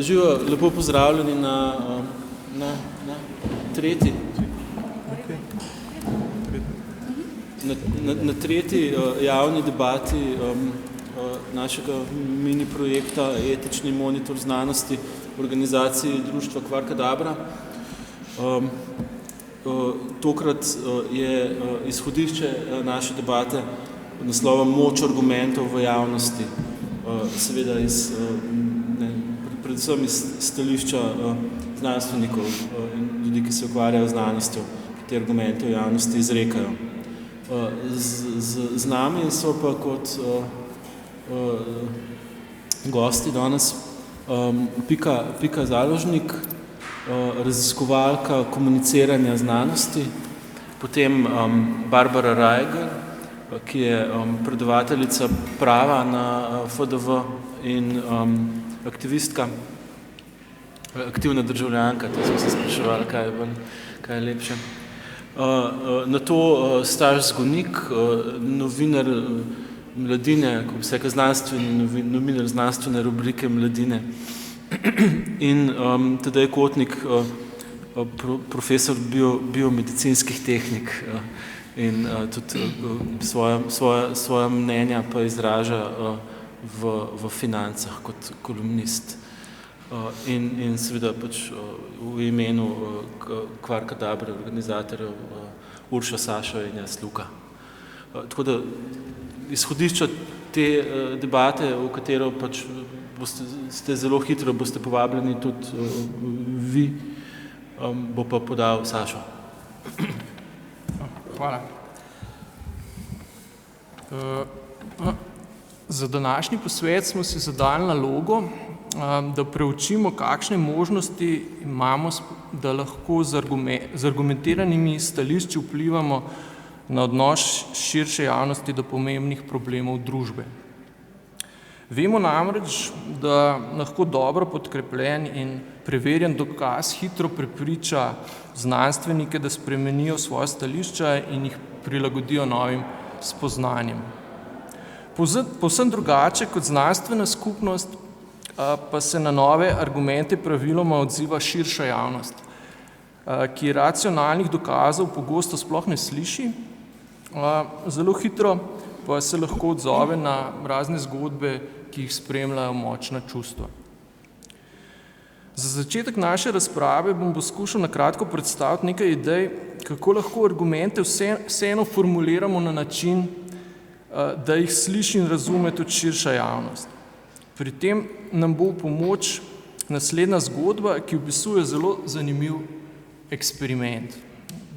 Živijo, lepo pozdravljeni na tretji. Na tretji javni debati našega mini projekta Etični monitor znanosti v organizaciji društva Kvarkadabra. Tokrat je izhodišče naše debate pod naslovom Moč argumentov v javnosti, seveda predvsem iz stališča znanstvenikov in ljudi, ki se ukvarjajo z znanostjo, ki te argumente v javnosti izrekajo. Z nami so pa kot gosti danes Pika Založnik, raziskovalka komuniciranja znanosti, potem Barbara Reiger, ki je predavateljica prava na FDV in aktivistka, aktivna državljanka, to smo se spraševali, kaj je lepše. Nato Staš Zgonik, novinar Mladine, ko bi se rekel znanstveni novinar znanstvene rubrike Mladine, in Tadej Kotnik, profesor biomedicinskih tehnik in tudi svoja mnenja pa izraža v financah kot kolumnist. In seveda pač v imenu Kvarkadabre, organizatorjev Urša, Sašo in jaz Luka. Tako da izhodišča te debate, v katero pač ste zelo hitro, boste povabljeni tudi vi, bo pa podal Sašo. Hvala. Za današnji posvet smo si zadali nalogo, da preučimo, kakšne možnosti imamo, da lahko z argumentiranimi stališči vplivamo na odnos širše javnosti do pomembnih problemov družbe. Vemo namreč, da lahko dobro podkrepljen in preverjen dokaz hitro prepriča znanstvenike, da spremenijo svoja stališča in jih prilagodijo novim spoznanjem. Povsem drugače kot znanstvena skupnost pa se na nove argumente praviloma odziva širša javnost, ki racionalnih dokazov pogosto sploh ne sliši, zelo hitro pa se lahko odzove na razne zgodbe, ki jih spremljajo močna čustva. Za začetek naše razprave bom poskušal na kratko predstaviti nekaj idej, kako lahko argumente vseeno formuliramo na način, da jih sliši in razume tudi širša javnost. Pri tem nam bo v pomoč naslednja zgodba, ki opisuje zelo zanimiv eksperiment.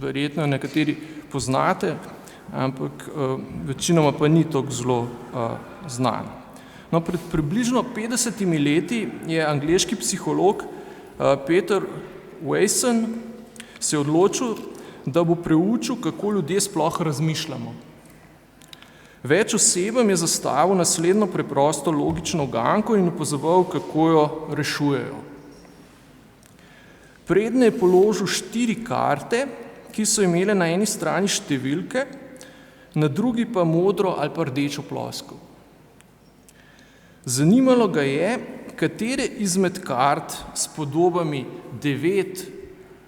Verjetno jo nekateri poznate, ampak večinoma pa ni tako zelo znan. No, pred približno 50 leti je angleški psiholog Peter Wason se odločil, da bo preučil, kako ljudje sploh razmišljamo. Več osebam je zastavil naslednjo preprosto logično uganko in opazoval, kako jo rešujejo. Prednje je položil 4 karte, ki so imele na eni strani številke, na drugi pa modro ali pa rdečo ploskev. Zanimalo ga je, katere izmed kart s podobami 9,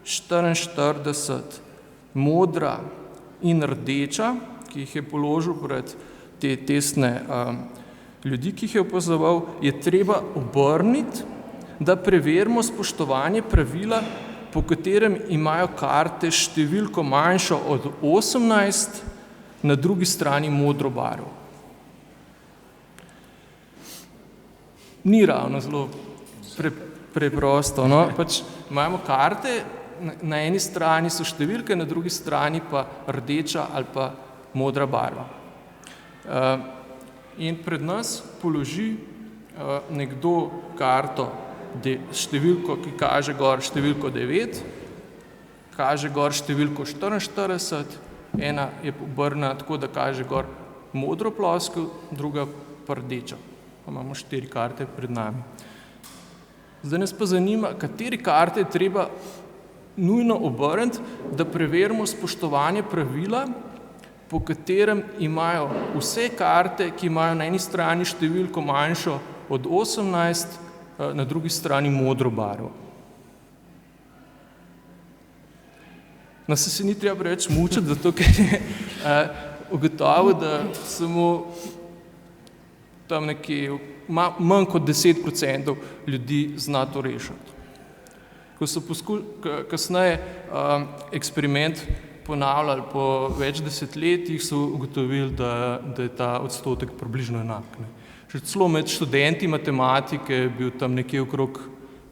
44, modra in rdeča, ki jih je položil pred te testne ljudi, ki jih je opazoval, je treba obrniti, da preverimo spoštovanje pravila, po katerem imajo karte številko manjšo od 18, na drugi strani modro barvo. Ni ravno zelo preprosto, no? Pač imamo karte, na eni strani so številke, na drugi strani pa rdeča ali pa modra barva. In pred nas položi nekdo karto številko, ki kaže gor številko 9, kaže gor številko 44, ena je obrnjena tako, da kaže gor modro ploskev, druga pa rdeča. Pa imamo 4 karte pred nami. Zdaj nas pa zanima, kateri karte je treba nujno obrniti, da preverimo spoštovanje pravila, po katerem imajo vse karte, ki imajo na eni strani številko manjšo od 18, na drugi strani modro barvo. No, se ni treba preveč mučiti, zato ker je ugotovil, da samo tam nekje manj kot 10% ljudi zna to rešiti. Ko so kasneje eksperiment ponavljali po več desetletjih, so ugotovili, da je ta odstotek približno enak. Še celo med študenti matematike je bil tam nekje okrog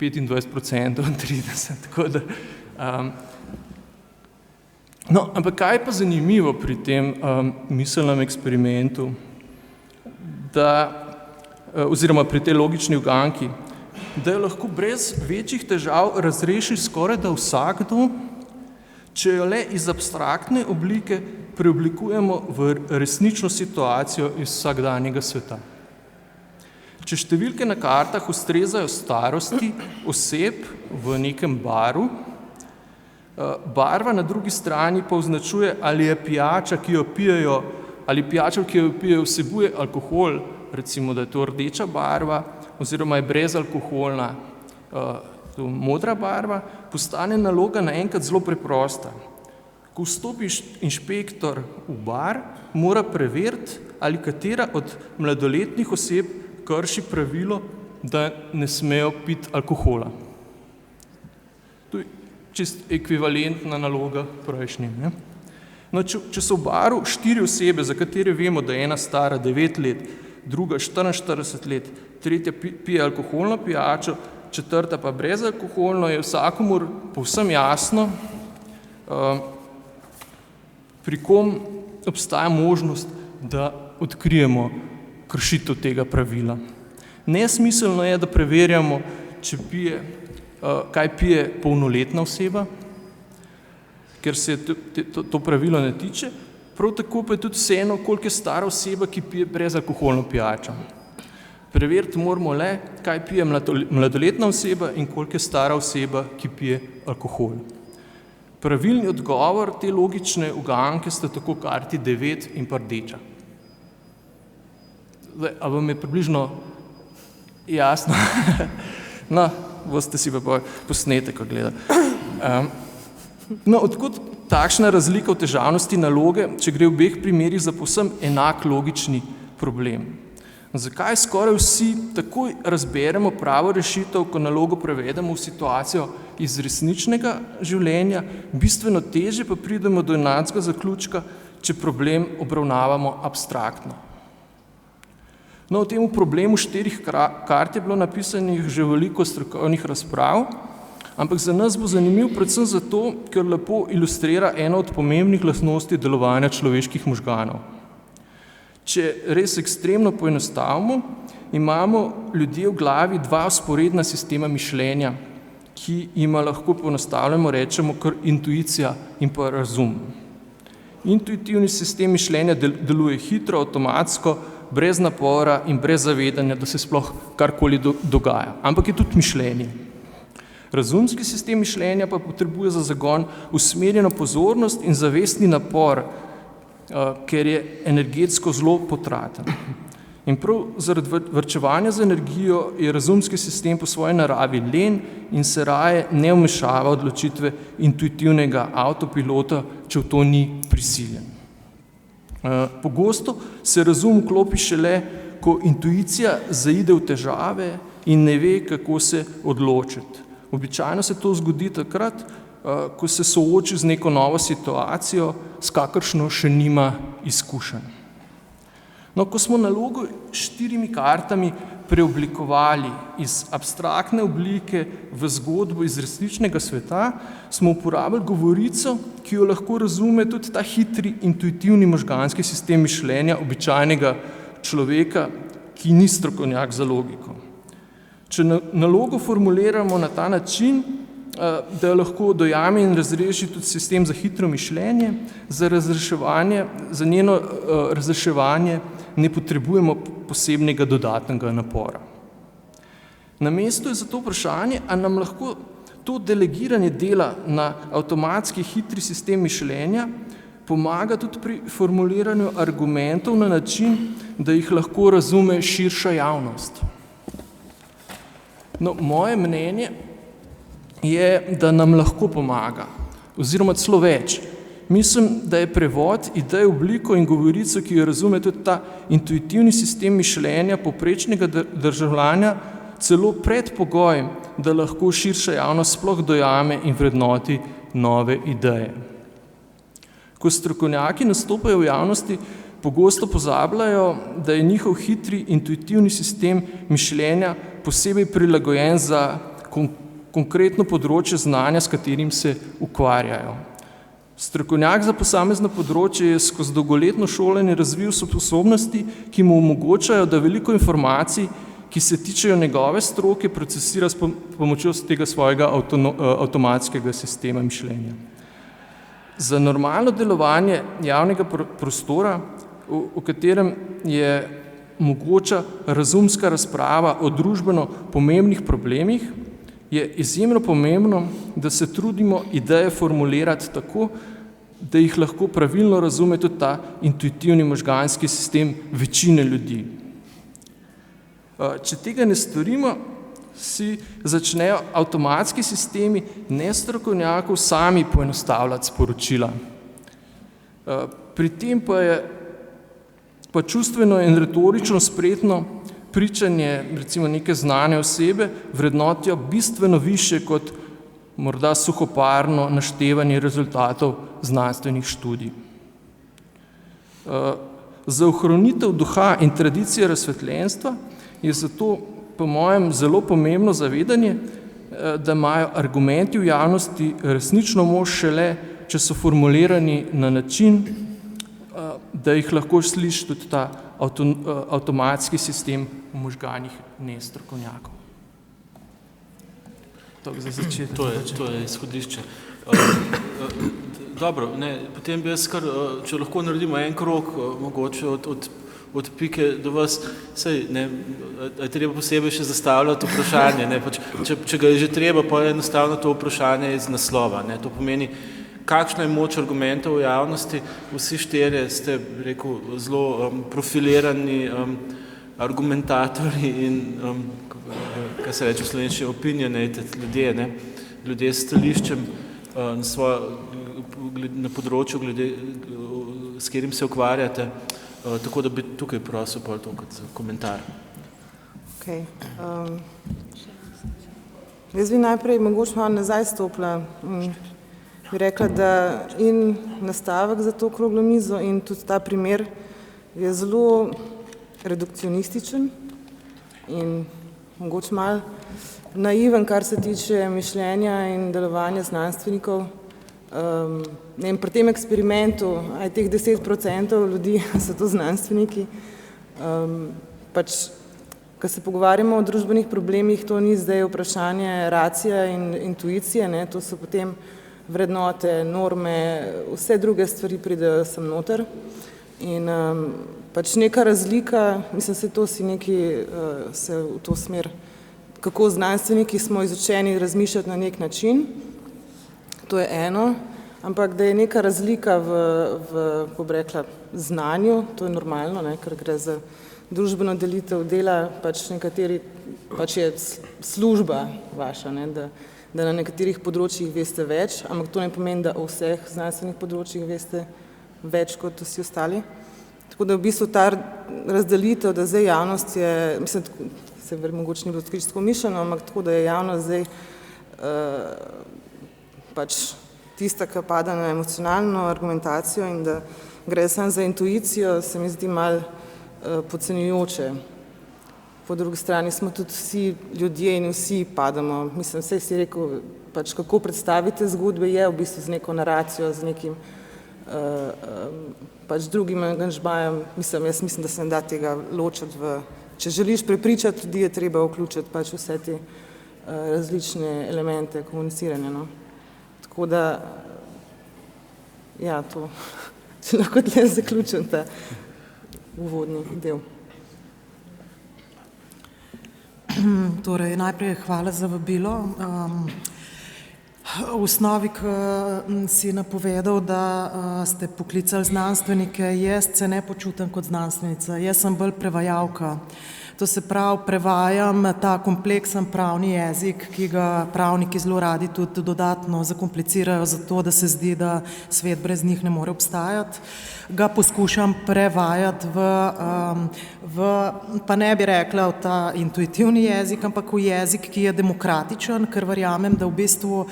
25%, 30%, tako da no, ampak kaj je pa zanimivo pri tem miselnem eksperimentu, oziroma pri tej logični uganki, da jo lahko brez večjih težav razreši skoraj da vsakdo, če jo le iz abstraktne oblike preoblikujemo v resnično situacijo iz vsakdanjega sveta. Če številke na kartah ustrezajo starosti oseb v nekem baru, barva na drugi strani pa označuje, ali je pijača, ki jo pijejo, ali pijača, ki jo pijejo, vsebuje alkohol, recimo, da je to rdeča barva, oziroma je brezalkoholna modra barva, postane naloga naenkrat zelo preprosta. Ko vstopi inšpektor v bar, mora preveriti, ali katera od mladoletnih oseb krši pravilo, da ne smejo piti alkohola. To je čist ekvivalentna naloga prejšnjim. Ne? No, če so v baru 4 osebe, za katere vemo, da je ena stara 9 let, druga 44 let, tretja pije alkoholno pijačo, četrta pa brezalkoholno, je vsakomur povsem jasno, pri kom obstaja možnost, da odkrijemo kršitev tega pravila. Nesmiselno je, da preverjamo, kaj pije polnoletna oseba, ker se to pravilo ne tiče, prav tako pa je tudi vseeno, koliko je stara oseba, ki pije brezalkoholno pijačo. Preveriti moramo le, kaj pije mladoletna oseba in koliko je stara oseba, ki pije alkohol. Pravilni odgovor te logične uganke sta tako karti 9 in pa rdeča. A vam je približno jasno? No, boste si pa posnetek gledali. No, odkud takšna razlika v težavnosti naloge, če gre v obeh primerih za povsem enak logični problem? Zakaj skoraj vsi takoj razberemo pravo rešitev, ko nalogo prevedemo v situacijo iz resničnega življenja, bistveno težje pa pridemo do enakega zaključka, če problem obravnavamo abstraktno? No, o tem problemu 4 kart je bilo napisanih že veliko strokovnih razprav, ampak za nas bo zanimiv predvsem zato, ker lepo ilustrira eno od pomembnih lastnosti delovanja človeških možganov. Če res ekstremno poenostavimo, imamo ljudje v glavi 2 vzporedna sistema mišljenja, ki jima lahko poenostavljamo rečemo kar intuicija in pa razum. Intuitivni sistem mišljenja deluje hitro, avtomatsko, brez napora in brez zavedanja, da se sploh karkoli dogaja, ampak je tudi mišljenje. Razumski sistem mišljenja pa potrebuje za zagon usmerjeno pozornost in zavestni napor, ker je energetsko zelo potraten. In prav zaradi varčevanja z energijo je razumski sistem po svoji naravi len in se raje ne vmešava odločitve intuitivnega avtopilota, če v to ni prisiljen. Pogosto se razum vklopi šele, ko intuicija zaide v težave in ne ve, kako se odločiti. Običajno se to zgodi takrat, ko se sooči z neko novo situacijo, s kakršno še nima izkušenj. No, ko smo nalogo 4 kartami preoblikovali iz abstraktne oblike v zgodbo iz resničnega sveta, smo uporabili govorico, ki jo lahko razume tudi ta hitri, intuitivni možganski sistem mišljenja običajnega človeka, ki ni strokovnjak za logiko. Če nalogo formuliramo na ta način, da lahko dojame in razreši tudi sistem za hitro mišljenje, za njeno razreševanje ne potrebujemo posebnega dodatnega napora. Na mestu je zato vprašanje, a nam lahko to delegiranje dela na avtomatski hitri sistem mišljenja pomaga tudi pri formuliranju argumentov na način, da jih lahko razume širša javnost. No, moje mnenje je, da nam lahko pomaga, oziroma celo več. Mislim, da je prevod idej, obliko in govorico, ki jo razume tudi ta intuitivni sistem mišljenja povprečnega državljana, celo predpogoj, da lahko širša javnost sploh dojame in vrednoti nove ideje. Ko strokovnjaki nastopajo v javnosti, pogosto pozabljajo, da je njihov hitri intuitivni sistem mišljenja posebej prilagojen za konkretno področje znanja, s katerim se ukvarjajo. Strokovnjak za posamezno področje je skozi dolgoletno šolanje razvil sposobnosti, ki mu omogočajo, da veliko informacij, ki se tičejo njegove stroke, procesira s pomočjo tega svojega avtomatskega sistema mišljenja. Za normalno delovanje javnega prostora, v katerem je mogoča razumska razprava o družbeno pomembnih problemih, je izjemno pomembno, da se trudimo ideje formulirati tako, da jih lahko pravilno razume tudi ta intuitivni možganski sistem večine ljudi. Če tega ne storimo, si začnejo avtomatski sistemi nestrokovnjakov sami poenostavljati sporočila. Pri tem pa je pa čustveno in retorično spretno pričanje, recimo neke znane osebe, vrednotijo bistveno više kot morda suhoparno naštevanje rezultatov znanstvenih študij. Za ohranitev duha in tradicije razsvetljenstva je zato po mojem zelo pomembno zavedanje, da imajo argumenti v javnosti resnično moč šele, če so formulirani na način, da jih lahko sliši tudi ta avtomatski sistem v možganih nestrokovnjakov. Za začetek. To je izhodišče. Dobro, potem bi jaz če lahko naredimo en krog, mogoče od Pike do vas, je treba posebej še zastavljati vprašanje. Če ga je že treba, pa je enostavno to vprašanje iz naslova. To pomeni, kakšna je moč argumentov v javnosti. Vsi štirje ste, rekel, zelo profilirani argumentatorji in, kaj se reče v slovenščini, opinionated ljudje, ljudje s stališčem na področju, s katerim se ukvarjate. Tako da bi tukaj prosil pol to kot komentar. Jaz bi najprej mogoče malo nazaj stopila. Bi rekla, da in nastavek za to okroglo mizo in tudi ta primer je zelo redukcionističen in mogoče malo naiven, kar se tiče mišljenja in delovanja znanstvenikov. Pri tem eksperimentu, teh 10% ljudi so to znanstveniki, ko se pogovarjamo o družbenih problemih, to ni zdaj vprašanje racija in intuicije, to so potem vrednote, norme, vse druge stvari pridejo sem noter. In neka razlika, mislim, se v to smer, kako znanstveniki smo izučeni razmišljati na nek način, to je eno, ampak da je neka razlika v znanju, to je normalno, ker gre za družbeno delitev dela, nekateri, je služba vaša, da na nekaterih področjih veste več, ampak to ne pomeni, da o vseh znanstvenih področjih veste več kot vsi ostali. Tako da v bistvu ta razdelitev, da zdaj javnost je, mislim, se mogoče ni bilo tako mišljeno, ampak tako, da je javnost zdaj tista, ki pada na emocionalno argumentacijo in da gre samo za intuicijo, se mi zdi malo podcenjujoče. Po drugi strani smo tudi vsi ljudje in vsi padamo. Mislim, vse si rekel, kako predstavite zgodbe, je v bistvu z neko naracijo, z nekim drugim angažmajem. Jaz mislim, da se ne da tega ločiti če želiš prepričati ljudi, je treba vključiti vse te različne elemente komuniciranja. Tako da, to, če lahko tle zaključim ta uvodni del. Torej, najprej hvala za vabilo. V osnovi, ki si napovedal, da ste poklicali znanstvenike, jaz se ne počutim kot znanstvenica, jaz sem bolj prevajalka. To se pravi, prevajam ta kompleksen pravni jezik, ki ga pravniki zelo radi tudi dodatno zakomplicirajo, zato da se zdi, da svet brez njih ne more obstajati. Ga poskušam prevajati pa ne bi rekla v ta intuitivni jezik, ampak v jezik, ki je demokratičen, ker verjamem, da v bistvu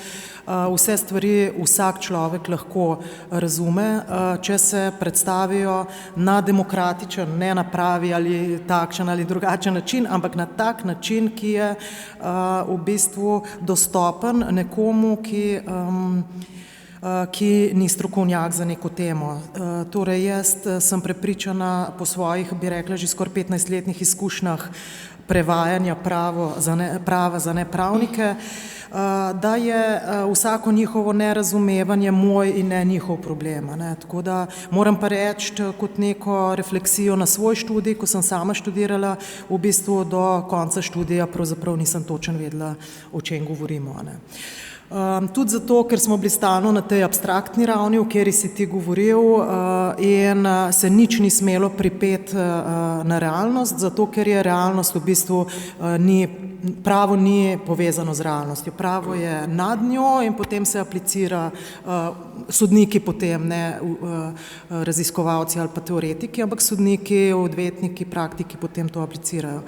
vse stvari vsak človek lahko razume, če se predstavijo na demokratičen, ne na pravi ali takšen ali drugačen način, ampak na tak način, ki je v bistvu dostopen nekomu, ki ni strokovnjak za neko temo. Torej, jaz sem prepričana po svojih, bi rekla, že skoraj 15-letnih izkušnjah prevajanja prava za nepravnike, da je vsako njihovo nerazumevanje moj in ne njihov problem. Tako da moram pa reči kot neko refleksijo na svoj študij, ko sem sama študirala, v bistvu do konca študija pravzaprav nisem točno vedela, o čem govorimo. Tudi zato, ker smo bili stalno na tej abstraktni ravni, o kateri si ti govoril, in se nič ni smelo pripeti na realnost, zato ker je realnost v bistvu pravo ni povezano z realnostjo. Pravo je nad njo in potem se aplicira sodniki potem, ne raziskovalci ali pa teoretiki, ampak sodniki, odvetniki, praktiki potem to aplicirajo.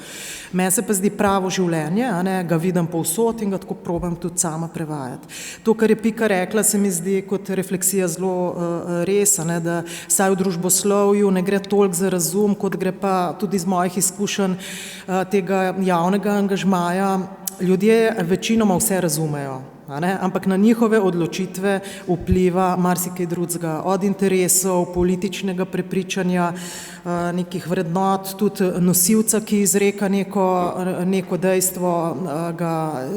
Meni se pa zdi pravo življenje, ga vidim povsod in ga tako probam tudi sama prevajati. To, kar je Pika rekla, se mi zdi kot refleksija zelo res, da saj v družboslovju ne gre toliko za razum, kot gre pa tudi iz mojih izkušenj tega javnega angažmaja. Ljudje večinoma vse razumejo, ampak na njihove odločitve vpliva marsikaj drugega, od interesov, političnega prepričanja, nekih vrednot, tudi nosilca, ki izreka neko dejstvo,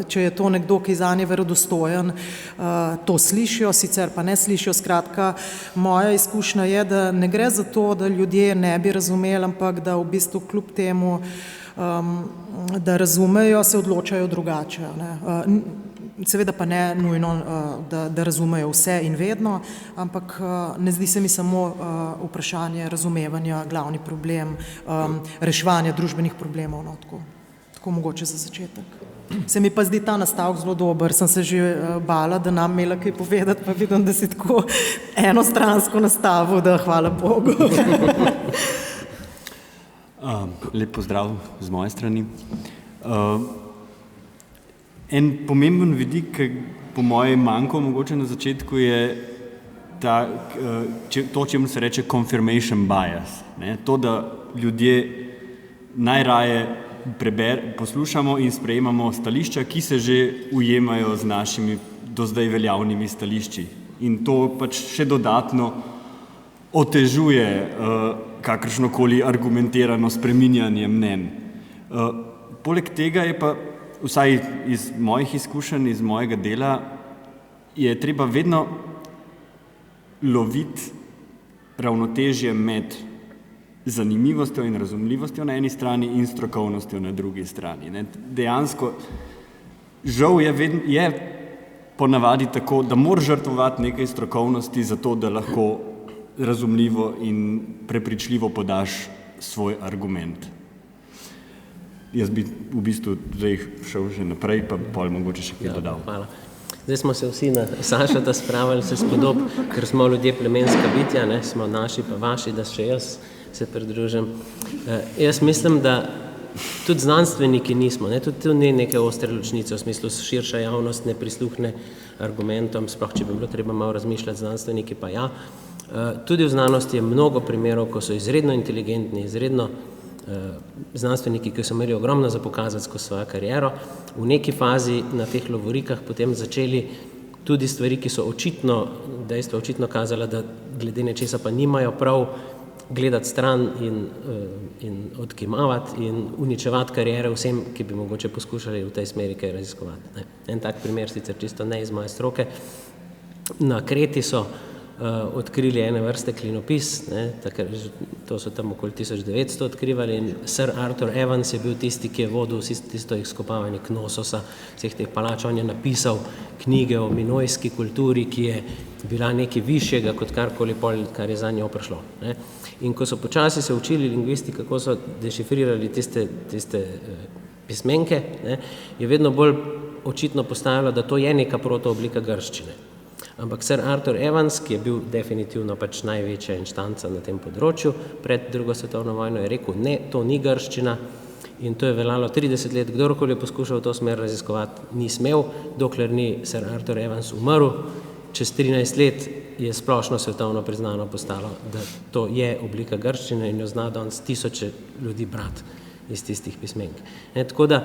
če je to nekdo, ki zanje verodostojen, to slišijo, sicer pa ne slišijo. Skratka, moja izkušnja je, da ne gre za to, da ljudje ne bi razumeli, ampak da v bistvu kljub temu, da razumejo, se odločajo drugače. Seveda pa ne nujno, da razumejo vse in vedno, ampak ne zdi se mi samo vprašanje razumevanja glavni problem, reševanja družbenih problemov. Tako mogoče za začetek. Se mi pa zdi ta nastavek zelo dober. Sem se že bala, da nam imela kaj povedati, pa vidim, da si tako enostransko nastavil, da hvala Bogu. Lep pozdrav z moje strani. En pomemben vidik, ki po mojem manjko mogoče na začetku, je to, čemu se reče confirmation bias. To, da ljudje najraje poslušamo in sprejemamo stališča, ki se že ujemajo z našimi do zdaj veljavnimi stališči. In to pač še dodatno otežuje kakršnokoli argumentirano spreminjanje mnenj. Poleg tega je pa, vsaj iz mojih izkušenj, iz mojega dela, je treba vedno loviti ravnotežje med zanimivostjo in razumljivostjo na eni strani in strokovnostjo na drugi strani. Dejansko, žal je ponavadi tako, da moraš žrtvovati nekaj strokovnosti za to, da lahko razumljivo in prepričljivo podaš svoj argument. Jaz bi v bistvu zdaj šel že naprej, pa pol mogoče še kaj dodal. Hvala. Zdaj smo se vsi na Sašota spravili se spodob, ker smo ljudje plemenska bitja, smo naši pa vaši, da še jaz se pridružim. Jaz mislim, da tudi znanstveniki nismo, tudi tu ni neke ostre ločnice, v smislu širša javnost ne prisluhne argumentom, sploh če bi bilo treba malo razmišljati, znanstveniki pa ja. Tudi v znanosti je mnogo primerov, ko so izredno inteligentni, izredno znanstveniki, ki so imeli ogromno za pokazati skozi svojo kariero, v neki fazi na teh lovorikah potem začeli tudi stvari, ki so očitno kazala, da glede nečesa pa nimajo prav, gledati stran in odkimavati in uničevati kariere vsem, ki bi mogoče poskušali v tej smeri kaj raziskovati. En tak primer, sicer čisto ne iz moje stroke, na Kreti so odkrili ene vrste klinopis, to so tam okoli 1900 odkrivali in Sir Arthur Evans je bil tisti, ki je vodil tisto izkopavanje Knososa, vseh teh palač. On je napisal knjige o minojski kulturi, ki je bila nekaj višjega kot karkoli pol, kar je za njo prišlo. Ne. In ko so počasi se učili lingvisti, kako so dešifrirali tiste pismenke, ne, je vedno bolj očitno postajalo, da to je neka protooblika grščine. Ampak Sir Arthur Evans, ki je bil definitivno pač največja inštanca na tem področju pred drugo svetovno vojno, je rekel, ne, to ni grščina, in to je veljalo 30 let, kdorkoli je poskušal v to smer raziskovati, ni smel, dokler ni Sir Arthur Evans umrl. Čez 13 let je splošno svetovno priznano postalo, da to je oblika grščine in jo zna danes tisoče ljudi brati iz tistih pismenk. Ne, tako da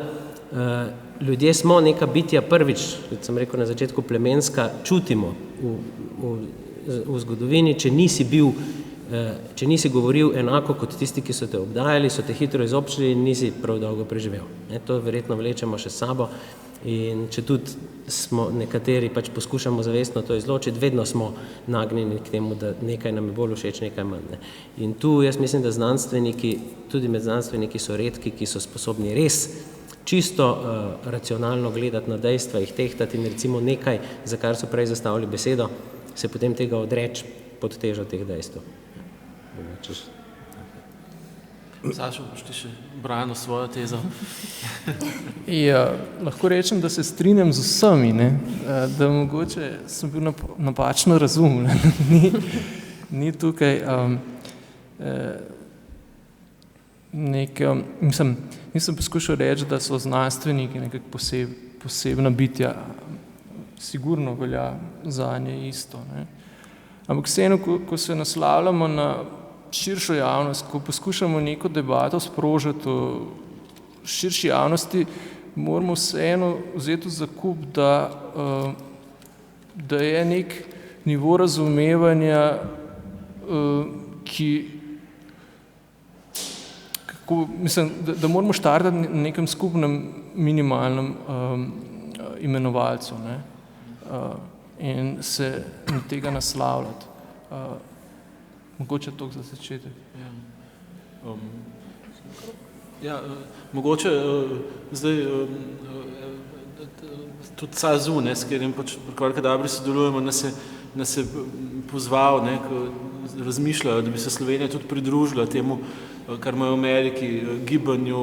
ljudje smo neka bitja prvič, kot sem rekel na začetku, plemenska, čutimo v zgodovini, če nisi govoril enako kot tisti, ki so te obdajali, so te hitro izobčili in nisi prav dolgo preživel. Ne, to verjetno vlečemo še s sabo in če tudi smo nekateri pač poskušamo zavestno to izločiti, vedno smo nagnjeni k temu, da nekaj nam je bolj všeč, nekaj manj. Ne. In tu jaz mislim, da znanstveniki, tudi med znanstveniki so redki, ki so sposobni res čisto racionalno gledati na dejstva, jih tehtati in recimo nekaj, za kar so prej zastavili besedo, se potem tega odreči pod težo teh dejstev. Sašo, boš ti še branil svojo tezo? Ja, lahko rečem, da se strinjam z vsemi, ne? Da mogoče sem bil napačno razumljen. Ni tukaj nisem poskušal reči, da so znanstveniki nekako posebna bitja, sigurno velja zanje isto. Ne? Ampak vseeno, ko se naslavljamo na širšo javnost, ko poskušamo neko debato sprožiti v širši javnosti, moramo vseeno vzeti v zakup, da je nek nivo razumevanja, da moramo štartati na nekem skupnem minimalnem imenovalcu, ne? In se na tega naslavljati. Mogoče toliko za začetek. Mogoče zdaj tudi SAZU, s katerim pač pri Kadabri sodelujemo, nas je pozval, razmišljajo, da bi se Slovenija tudi pridružila temu, kar imajo v Ameriki, gibanju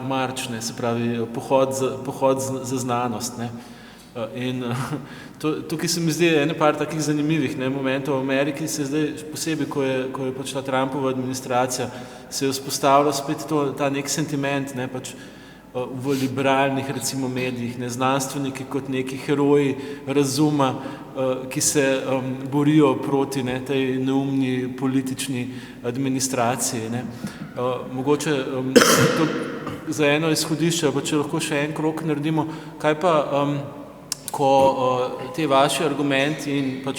marč, se pravi pohod za znanost. In tukaj se mi zdi ene par takih zanimivih momentov v Ameriki, se zdaj posebej, ko je pač ta Trumpova administracija, se je vzpostavila spet ta nek sentiment, pač v liberalnih recimo medijih, znanstveniki kot neki heroji razuma, ki se borijo proti tej neumni politični administraciji. Mogoče to za eno izhodišče, pa če lahko še en krog naredimo, kaj pa ko te vaši argumenti in pač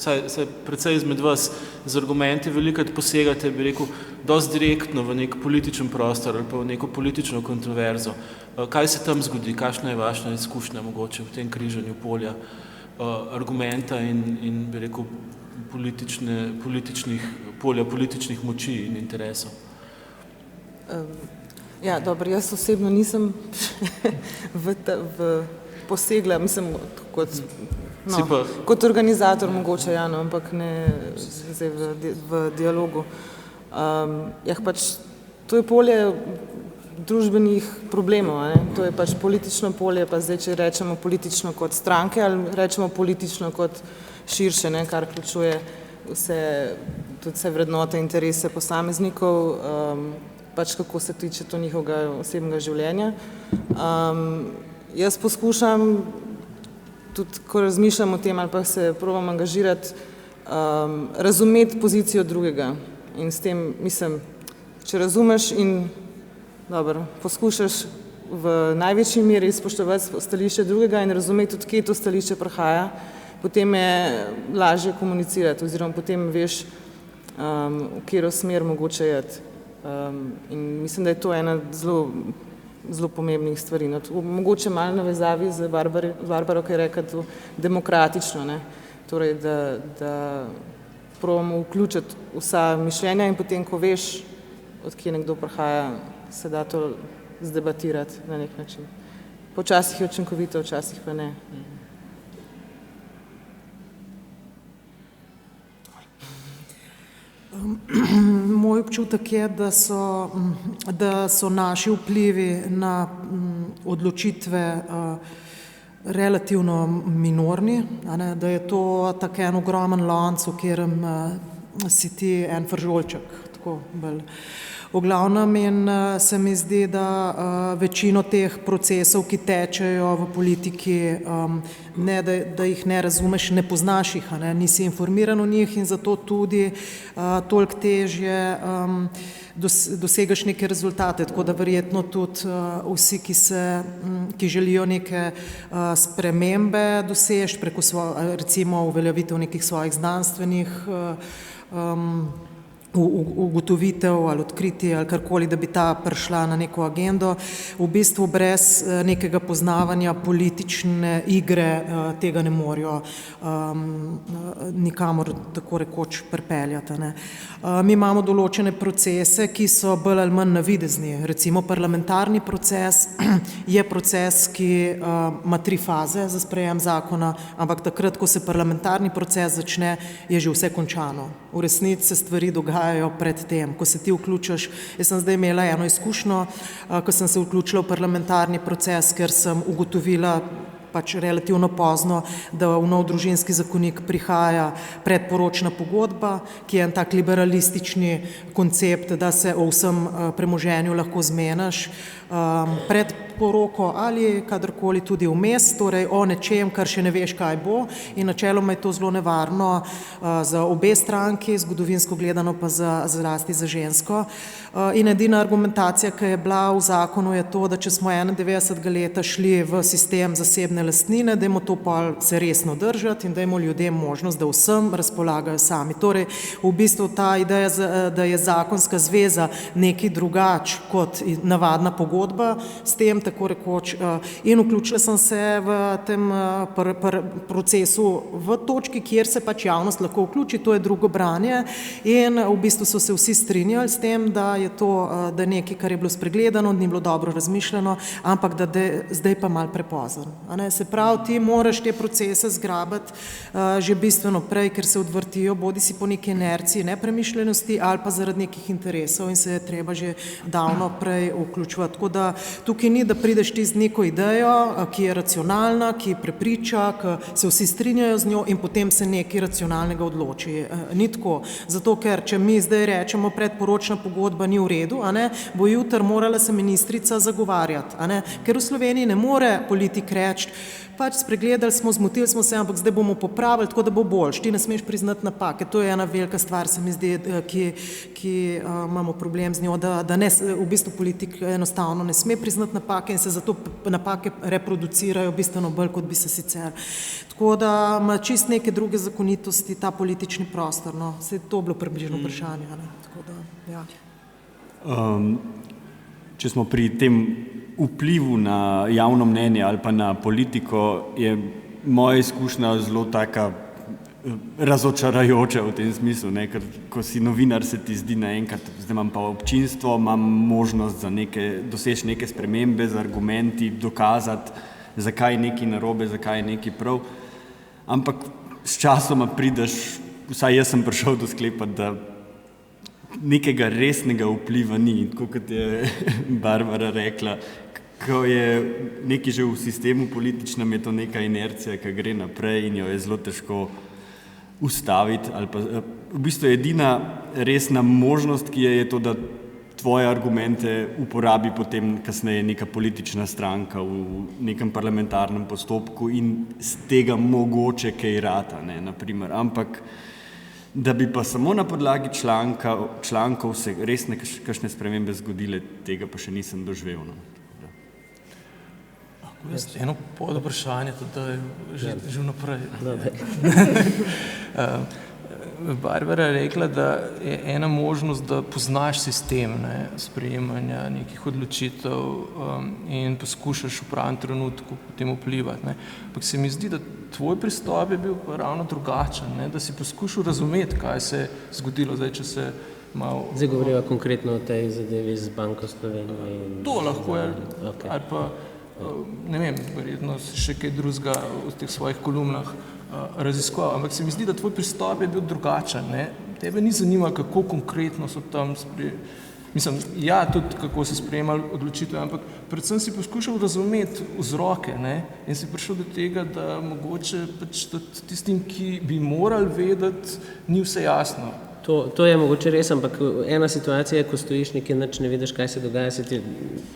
saj precej izmed vas z argumenti velikrat posegate, bi rekel, dosti direktno v nek političen prostor ali pa v neko politično kontroverzo. Kaj se tam zgodi? Kakšna je vaša izkušnja mogoče v tem križanju polja argumenta in bi rekel, polja političnih moči in interesov? Ja, dobro, jaz osebno nisem posegla, mislim, kot organizator mogoče, ampak ne zdaj v dialogu. Pač to je polje družbenih problemov, to je pač politično polje, pa zdaj, če rečemo politično kot stranke ali rečemo politično kot širše, kar vključuje vse vrednote, interese posameznikov, pač kako se tiče to njihovega osebnega življenja. Jaz poskušam, tudi ko razmišljam o tem ali pa se probam angažirati, razumeti pozicijo drugega. In s tem, mislim, če razumeš in poskušaš v največji meri spoštovati stališče drugega in razumeti, od kje to stališče prihaja, potem je lažje komunicirati oziroma potem veš, v katero smer mogoče iti. In mislim, da je to ena zelo pomembnih stvari. Mogoče malo navezavi z Barbaro, ki je rekla demokratično, torej, da probamo vključiti vsa mišljenja in potem, ko veš, od kje nekdo prihaja, se da to zdebatirati na nek način. Včasih je učinkovito, včasih pa ne. Moj občutek je, da so naši vplivi na odločitve relativno minorni, a ne, da je to tak en ogromen lonec, v katerem si ti en fržoljček, tako bolj. V glavnem in se mi zdi, da večino teh procesov, ki tečejo v politiki, ne, da jih ne razumeš, ne poznaš jih, a ne, nisi informiran o njih in zato tudi toliko težje dosegaš neke rezultate, tako da verjetno tudi vsi, ki želijo neke spremembe doseči preko recimo uveljavitev nekih svojih znanstvenih ugotovitev ali odkritij ali karkoli, da bi ta prišla na neko agendo, v bistvu brez nekega poznavanja politične igre tega ne morejo nikamor tako rekoč pripeljati. Ne. Mi imamo določene procese, ki so bolj ali manj navidezni. Recimo parlamentarni proces je proces, ki ima 3 faze za sprejem zakona, ampak takrat, ko se parlamentarni proces začne, je že vse končano. V resnici se stvari dogajajo pred tem, ko se ti vključiš. Jaz sem zdaj imela eno izkušnjo, ko sem se vključila v parlamentarni proces, ker sem ugotovila pač relativno pozno, da v nov družinski zakonik prihaja predporočna pogodba, ki je en tak liberalistični koncept, da se o vsem premoženju lahko zmenaš pred poroko ali kadarkoli tudi vmes, torej o nečem, kar še ne veš, kaj bo, in načeloma je to zelo nevarno za obe stranki, zgodovinsko gledano pa zlasti za žensko. In edina argumentacija, ki je bila v zakonu, je to, da če smo 91. leta šli v sistem zasebne lastnine, dajmo to pol se resno držati in dajmo ljudem možnost, da vsem razpolagajo sami. Torej, v bistvu ta ideja, da je zakonska zveza nekaj drugač kot navadna pogodba, s tem tako rekoč, in vključila sem se v tem procesu v točki, kjer se pač javnost lahko vključi, to je drugo branje, in v bistvu so se vsi strinjali s tem, da je to, da nekaj, kar je bilo spregledano, ni bilo dobro razmišljeno, ampak da zdaj pa malo prepozno. Se pravi, ti moraš te procese zgrabiti že bistveno prej, ker se odvrtijo, bodi si po neki inerciji, nepremišljenosti ali pa zaradi nekih interesov in se je treba že davno prej vključevati. Tako da tukaj ni, da prideš ti z neko idejo, ki je racionalna, ki prepriča, ki se vsi strinjajo z njo in potem se nekaj racionalnega odloči. Ni tako. Zato, ker če mi zdaj rečemo, predporočna pogodba ni v redu, bo jutri morala se ministrica zagovarjati. Ker v Sloveniji ne more politik reči, pač spregledali smo, zmotili smo se, ampak zdaj bomo popravili, tako da bo boljš. Ti ne smeš priznati napake. To je ena velika stvar, se mi zdi, ki imamo problem z njo, da ne, v bistvu politik enostavno ne sme priznati napake in se zato napake reproducirajo bistveno bolj, kot bi se sicer. Tako da ima čist neke druge zakonitosti ta politični prostor. No. Se je to bilo približno vprašanje. Tako da, ja. Če smo pri tem vplivu na javno mnenje ali pa na politiko, je moja izkušnja zelo taka razočarajoča v tem smislu, ne? Ker ko si novinar, se ti zdi naenkrat, zdaj imam pa občinstvo, imam možnost za doseči neke spremembe z argumenti, dokazati, zakaj je nekaj narobe, zakaj je nekaj prav, ampak s časoma prideš, vsaj jaz sem prišel do sklepa, da nekega resnega vpliva ni. Tako kot je Barbara rekla, ko je nekaj že v sistemu političnem, je to neka inercija, ki gre naprej in jo je zelo težko ustaviti. Ali pa, v bistvu edina resna možnost, ki je to, da tvoje argumente uporabi potem kasneje neka politična stranka v nekem parlamentarnem postopku in z tega mogoče kaj rata, ne, naprimer. Ampak da bi pa samo na podlagi člankov se res kakšne spremembe zgodile, tega pa še nisem doživel. No. Eno pod vprašanje, da je že naprej. Barbara je rekla, da je ena možnost, da poznaš sistem sprejemanja nekih odločitev in poskušaš v pravem trenutku potem vplivati. Ampak se mi zdi, da tvoj pristop je bil ravno drugačen, da si poskušal razumeti, kaj se je zgodilo, zdaj, če se malo... Zdaj govoriva konkretno o tej zadevi z Banko Slovenije. To lahko je, ali pa, ne vem, verjetno si še kaj drugega v teh svojih kolumnah raziskoval, ampak se mi zdi, da tvoj pristop je bil drugačen. tebe ni zanima, kako konkretno so tam mislim, ja, tudi kako se sprejemali odločitve, ampak predvsem si poskušal razumeti vzroke, ne? In si prišel do tega, da mogoče pač tistim, ki bi morali vedeti, ni vse jasno. To je mogoče res, ampak ena situacija je, ko stojiš nekje, nič ne vidiš, kaj se dogaja, se ti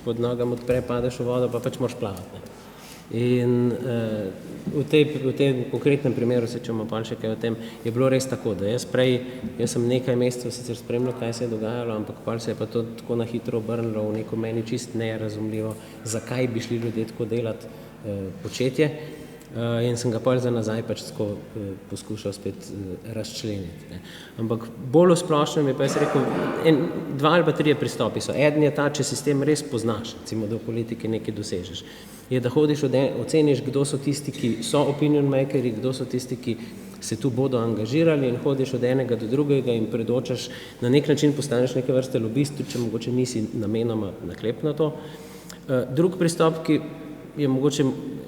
pod nogam odpre, padeš v vodo, pa pač moraš plavati. In v tem konkretnem primeru, se če pa še kaj o tem, je bilo res tako, da jaz sem nekaj mesecev sicer spremljal, kaj se je dogajalo, ampak pol se je pa to tako na hitro obrnilo v neko meni čist nerazumljivo, zakaj bi šli ljudje tako delati početje. In sem ga pol za nazaj pač tako poskušal spet razčleniti. Ne. Ampak bolj v splošnem je pa jaz rekel, 2 ali pa 3 pristopi so. Eden je ta, če sistem res poznaš, recimo, da v politiki nekaj dosežeš, je, da hodiš, oceniš, kdo so tisti, ki so opinion makeri, kdo so tisti, ki se tu bodo angažirali in hodiš od enega do drugega in predočaš, na nek način postaneš neke vrste lobist, tudi če mogoče nisi namenoma naklep na to. Drug pristop, ki je mogoče,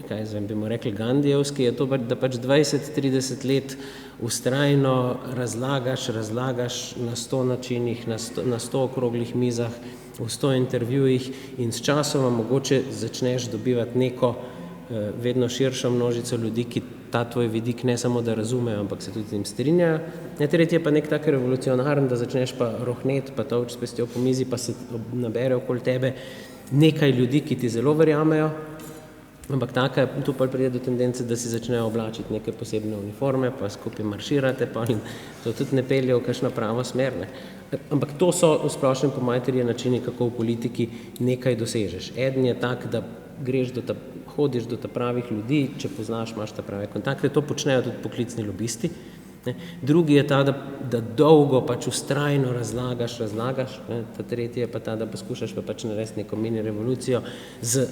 kaj zvem, bi mu rekli Gandijevski, je to, da pač 20-30 let vztrajno razlagaš na 100 načinih, na 100 okroglih mizah, v 100 intervjujih in s časoma mogoče začneš dobivati neko vedno širšo množico ljudi, ki ta tvoj vidik ne samo da razumejo, ampak se tudi z njim strinjajo. Tretji je pa nek tak revolucionaren, da začneš pa rohnet, pa tolč s pestjo po mizi, pa se nabere okoli tebe nekaj ljudi, ki ti zelo verjamejo, ampak taka, tu pa pride do tendence, da si začnejo oblačiti neke posebne uniforme, pa skupaj marširate, pa in to tudi ne pelje v kakšno pravo smer. Ne. Ampak to so v splošnem po moje 3 načini, kako v politiki nekaj dosežeš. Eden je tak, da hodiš do pravih ljudi, če poznaš, imaš ta prave kontakte, to počnejo tudi poklicni lobisti. Ne. Drugi je ta, da dolgo pač vztrajno razlagaš, ne. Ta tretji je pa ta, da poskušaš pa pač narediti neko mini revolucijo z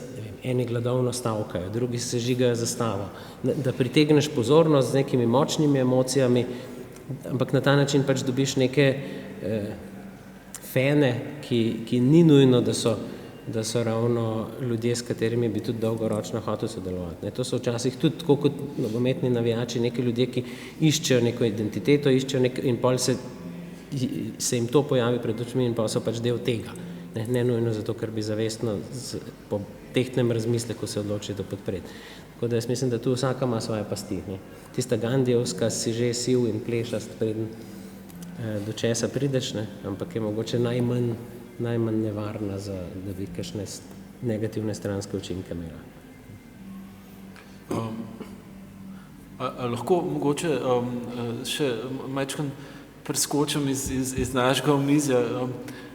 eni gladovno stavkajo, drugi se žigajo zastavo, da pritegneš pozornost z nekimi močnimi emocijami, ampak na ta način pač dobiš neke fene, ki ni nujno, da so ravno ljudje, s katerimi bi tudi dolgoročno hotel sodelovati. Ne. To so včasih tudi, tako kot nogometni navijači, neki ljudje, ki iščejo neko identiteto, in pol se jim to pojavi pred očmi in pa so pač del tega. Ne nujno zato, ker bi zavestno po tehtnem razmisleku se odločili to podpreti. Tako da jaz mislim, da tu vsaka ima svoje pasti. Ne. Tista Gandijevska si že siv in plešast, preden do česa prideš, ne, ampak je mogoče najmanj nevarna, da bi kakšne negativne stranske učinke imela. Lahko mogoče še majčkeno preskočim iz našega omizja,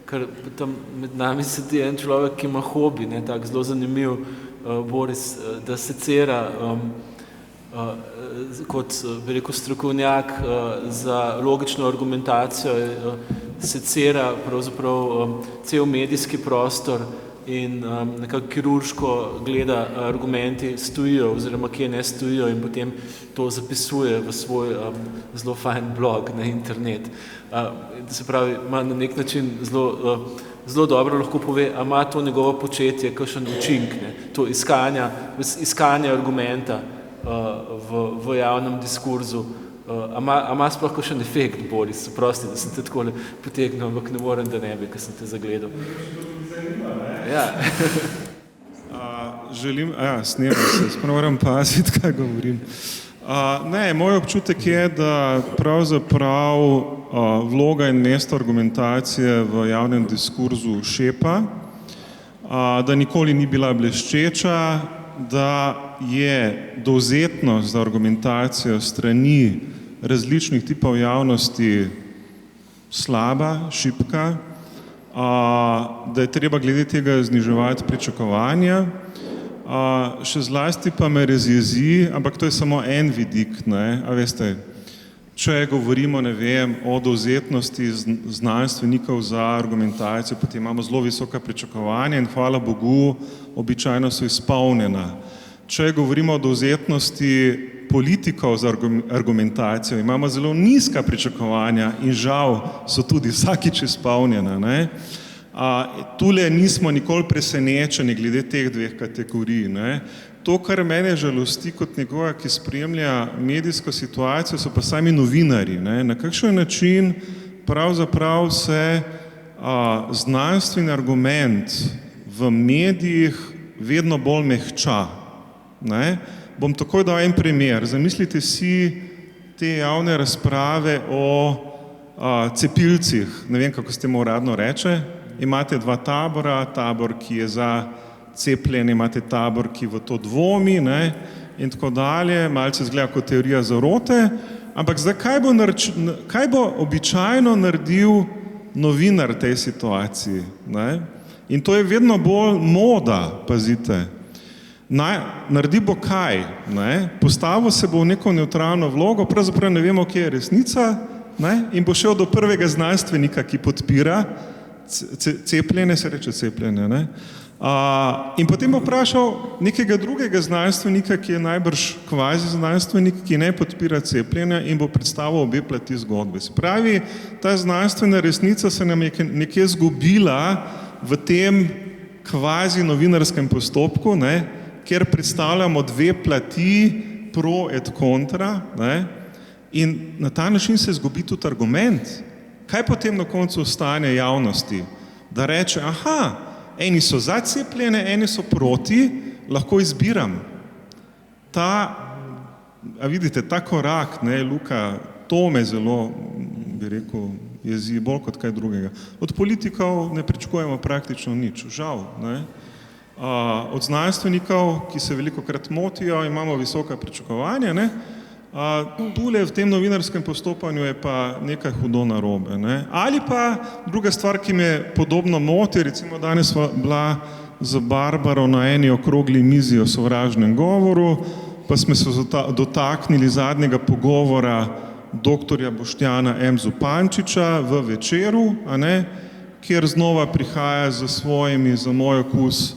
ker tam med nami sedi en človek, ki ima hobi, ne, tak zelo zanimiv, Boris, da secera kot, bi rekel, strokovnjak za logično argumentacijo, secera pravzaprav cel medijski prostor in nekako kirurško gleda, argumenti stojijo oziroma kje ne stojijo in potem to zapisuje v svoj zelo fajn blog na internet. Se pravi, ima na nek način zelo dobro lahko pove, a ima to njegovo početje kakšen učink, ne? To iskanje argumenta v javnem diskurzu. A ima sploh kakšen efekt, Boris? Prosti, da sem te takole potegnil, ampak ne morem, da ne bi, ker sem te zagledal. Ja. Snemam se, sploh moram paziti, kaj govorim. Moj občutek je, da pravzaprav vloga in mesto argumentacije v javnem diskurzu šepa, da nikoli ni bila bleščeča, da je dovzetnost za argumentacijo strani različnih tipov javnosti slaba, šibka, da je treba glede tega zniževati pričakovanja. Še zlasti pa me razjezi, ampak to je samo en vidik, ne, a veste, če govorimo, ne vem, o dovzetnosti znanstvenikov za argumentacijo, potem imamo zelo visoka pričakovanja in hvala Bogu, običajno so izpolnjena. Če govorimo o dovzetnosti politikov za argumentacijo, imamo zelo nizka pričakovanja in žal so tudi vsakič izpolnjena, ne. Tule nismo nikoli presenečeni glede teh dveh kategorij, ne. To, kar mene žalosti kot nekoga, ki spremlja medijsko situacijo, so pa sami novinarji. Ne? Na kakšen način pravzaprav se znanstveni argument v medijih vedno bolj mehča. Ne? Bom takoj dal en primer. Zamislite si te javne razprave o cepilcih. Ne vem, kako se temu uradno reče. Imate dva tabora, tabor, ki je za cepljenje, imate tabor, ki v to dvomi, ne? In tako dalje. Malce zgleda kot teorija zarote. Ampak zdaj, kaj bo običajno naredil novinar tej situaciji? Ne? In to je vedno bolj moda, pazite. Naredi bo kaj? Ne? Postavil se bo v neko nevtralno vlogo, pravzaprav ne vemo, kje je resnica, ne? In bo šel do prvega znanstvenika, ki podpira cepljenje, se reče cepljenje, ne? In potem bo vprašal nekega drugega znanstvenika, ki je najbrž kvazi znanstvenik, ki ne podpira cepljenja in bo predstavil obe plati zgodbe. Se pravi, ta znanstvena resnica se nam je nekje zgubila v tem kvazi novinarskem postopku, ne, kjer predstavljamo dve plati pro et contra, ne, in na ta način se zgubi tudi argument. Kaj potem na koncu ostane javnosti? Da reče, aha, eni so za cepljenje, eni so proti, lahko izbiram. Vidite, ta korak, ne, Luka, to me zelo, bi rekel, jezi bolj kot kaj drugega. Od politikov ne pričakujemo praktično nič, žal. Ne. Od znanstvenikov, ki se velikokrat motijo, imamo visoka pričakovanja, ne. Tule v tem novinarskem postopanju je pa nekaj hudo narobe. Ne. Ali pa druga stvar, ki me podobno moti, recimo danes sva bila z Barbaro na eni okrogli mizi o sovražnem govoru, pa smo se dotaknili zadnjega pogovora doktorja Boštjana M. Zupančiča v Večeru, a ne, kjer znova prihaja za svojimi, za moj okus,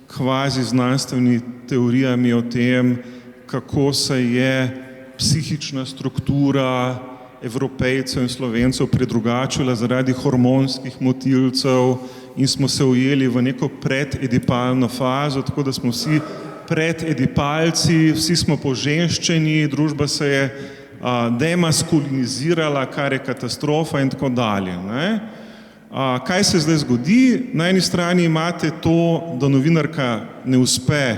kvazi znanstvenimi teorijami o tem, kako se je psihična struktura Evropejcev in Slovencev predrugačila zaradi hormonskih motilcev in smo se ujeli v neko prededipalno fazo, tako da smo vsi prededipalci, vsi smo poženščeni, družba se je demaskulinizirala, kar je katastrofa in tako dalje. Ne? Kaj se zdaj zgodi? Na eni strani imate to, da novinarka ne uspe,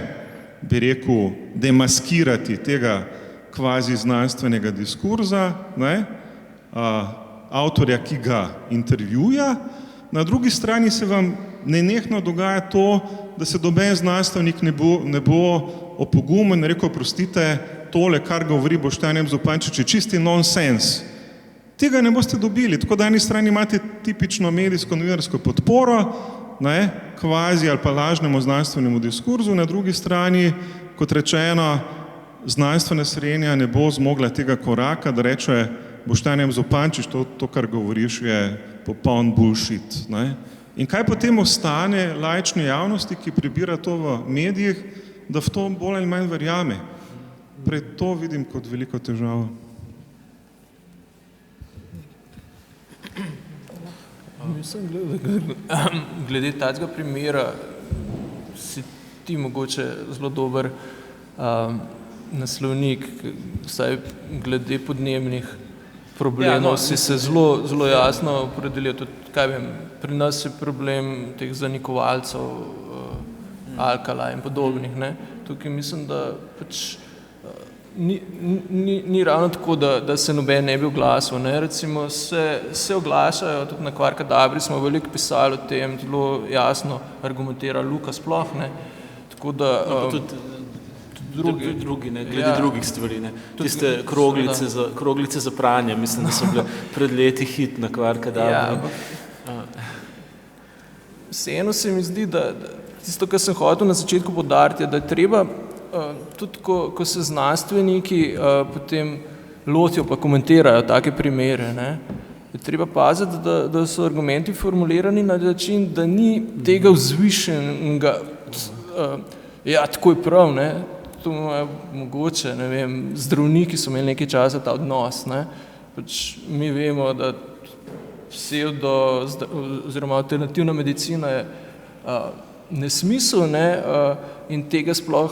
bi rekel, demaskirati tega kvazi znanstvenega diskurza, ne? Avtorja, ki ga intervjuja. Na drugi strani se vam nenehno dogaja to, da se noben znanstvenik ne bo opogumen in rekel, prostite, tole, kar govori Boštjan M. Zupančič, je čisti nonsens. Tega ne boste dobili. Tako da na eni strani imate tipično medijsko novinarsko podporo, ne, kvazi ali pa lažnemu znanstvenemu diskurzu, na drugi strani, kot rečeno, znanstvena srednja ne bo zmogla tega koraka, da reče Boštjan M. Zupančič, to, kar govoriš, je popoln bullshit. Ne. In kaj potem ostane laični javnosti, ki prebira to v medijih, da v to bolj ali manj verjame? Pred to vidim kot veliko težavo. Mislim, glede takega primera si ti mogoče zelo dober naslovnik, vsaj glede podnebnih problemov si se zelo jasno opredelil. Tudi, kaj vem, pri nas je problem teh zanikovalcev, alkala in podobnih. Ne? Tukaj mislim, da pač ni ravno tako, da se noben ne bi oglasil. Ne? Recimo se oglašajo, tudi na Kvarkadabri smo veliko pisali o tem, zelo jasno argumentira Luka sploh. Ne? Tako da drugi, ne, glede drugih stvari, ne. Tiste kroglice za pranje, mislim, da so bile pred leti hit na Kvarkadabri. Vseeno se mi zdi, da tisto, kar sem hotel na začetku poudariti, je, da je treba tudi, ko se znanstveniki potem lotijo pa komentirajo take primere, ne, je treba paziti, da so argumenti formulirani na način, da ni tega vzvišenega, tako je prav, ne, to je mogoče, ne vem, zdravniki so imeli nekaj časa ta odnos, ne, pač mi vemo, da oziroma alternativna medicina je nesmisel, ne, in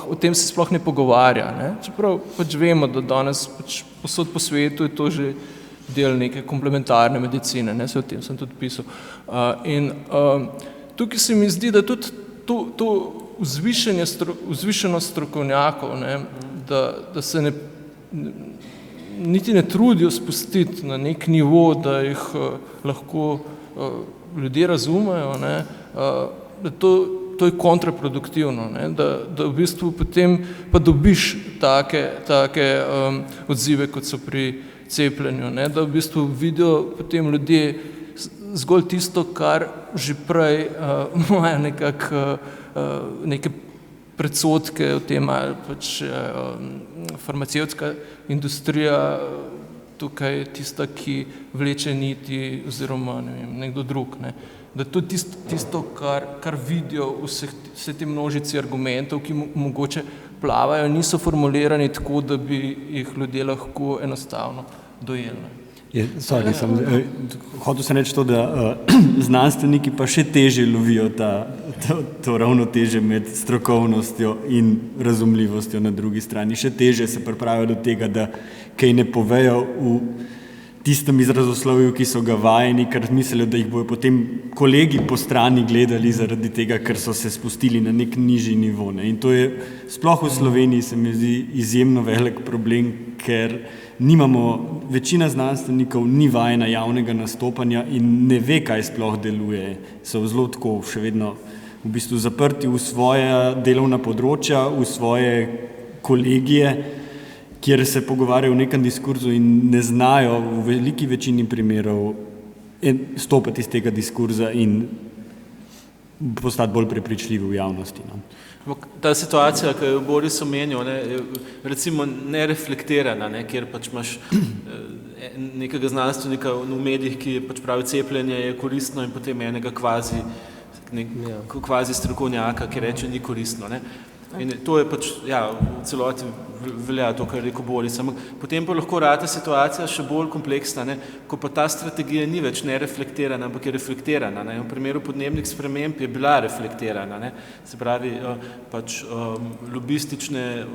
o tem se sploh ne pogovarja. Ne? Čeprav pač vemo, da danes pač posod po svetu je to že del neke komplementarne medicine, ne? Se o tem sem tudi pisal. Tukaj se mi zdi, da tudi to vzvišenost strokovnjakov, ne? Da se niti ne trudijo spustiti na nek nivo, da jih lahko ljudje razumejo, ne? Da to je kontraproduktivno, ne? Da v bistvu potem pa dobiš take odzive, kot so pri cepljenju, ne? Da v bistvu vidijo potem ljudje zgolj tisto, kar že prej imajo neke predsodke o tem, ali pač farmacevtska industrija tukaj tista, ki vleče niti, oziroma ne vem, nekdo drug, ne. Da to je tisto, kar vidijo vse te množici argumentov, ki mogoče plavajo, niso formulirani tako, da bi jih ljudje lahko enostavno dojeli. Hotel sem reči to, da znanstveniki pa še težje lovijo to ravnotežje med strokovnostjo in razumljivostjo na drugi strani. Še težje se pripravijo do tega, da kaj ne povejo v tistem izrazoslovju, ki so ga vajeni, ker mislijo, da jih bojo potem kolegi po strani gledali zaradi tega, ker so se spustili na nek nižji nivo. Ne. In to je sploh v Sloveniji se mi zdi izjemno velik problem, ker večina znanstvenikov ni vajena javnega nastopanja in ne ve, kaj sploh deluje. So zelo tako še vedno v bistvu zaprti v svoja delovna področja, v svoje kolegije, kjer se pogovarjajo v nekem diskurzu in ne znajo v veliki večini primerov stopiti iz tega diskurza in postati bolj prepričljivi v javnosti. No. Ta situacija, ki jo Boris omenil, je recimo nereflektirana, kjer pač imaš nekega znanstvenika v medijih, ki pač pravi cepljenje je koristno in potem enega kvazi strokovnjaka, ki reče ni koristno. Ne. In to je pač, v celoti velja to, kar je rekel Boris. Potem pa lahko rata situacija še bolj kompleksna, ko pa ta strategija ni več nereflektirana, ampak je reflektirana. V primeru podnebnih sprememb je bila reflektirana. Se pravi, pač lobistične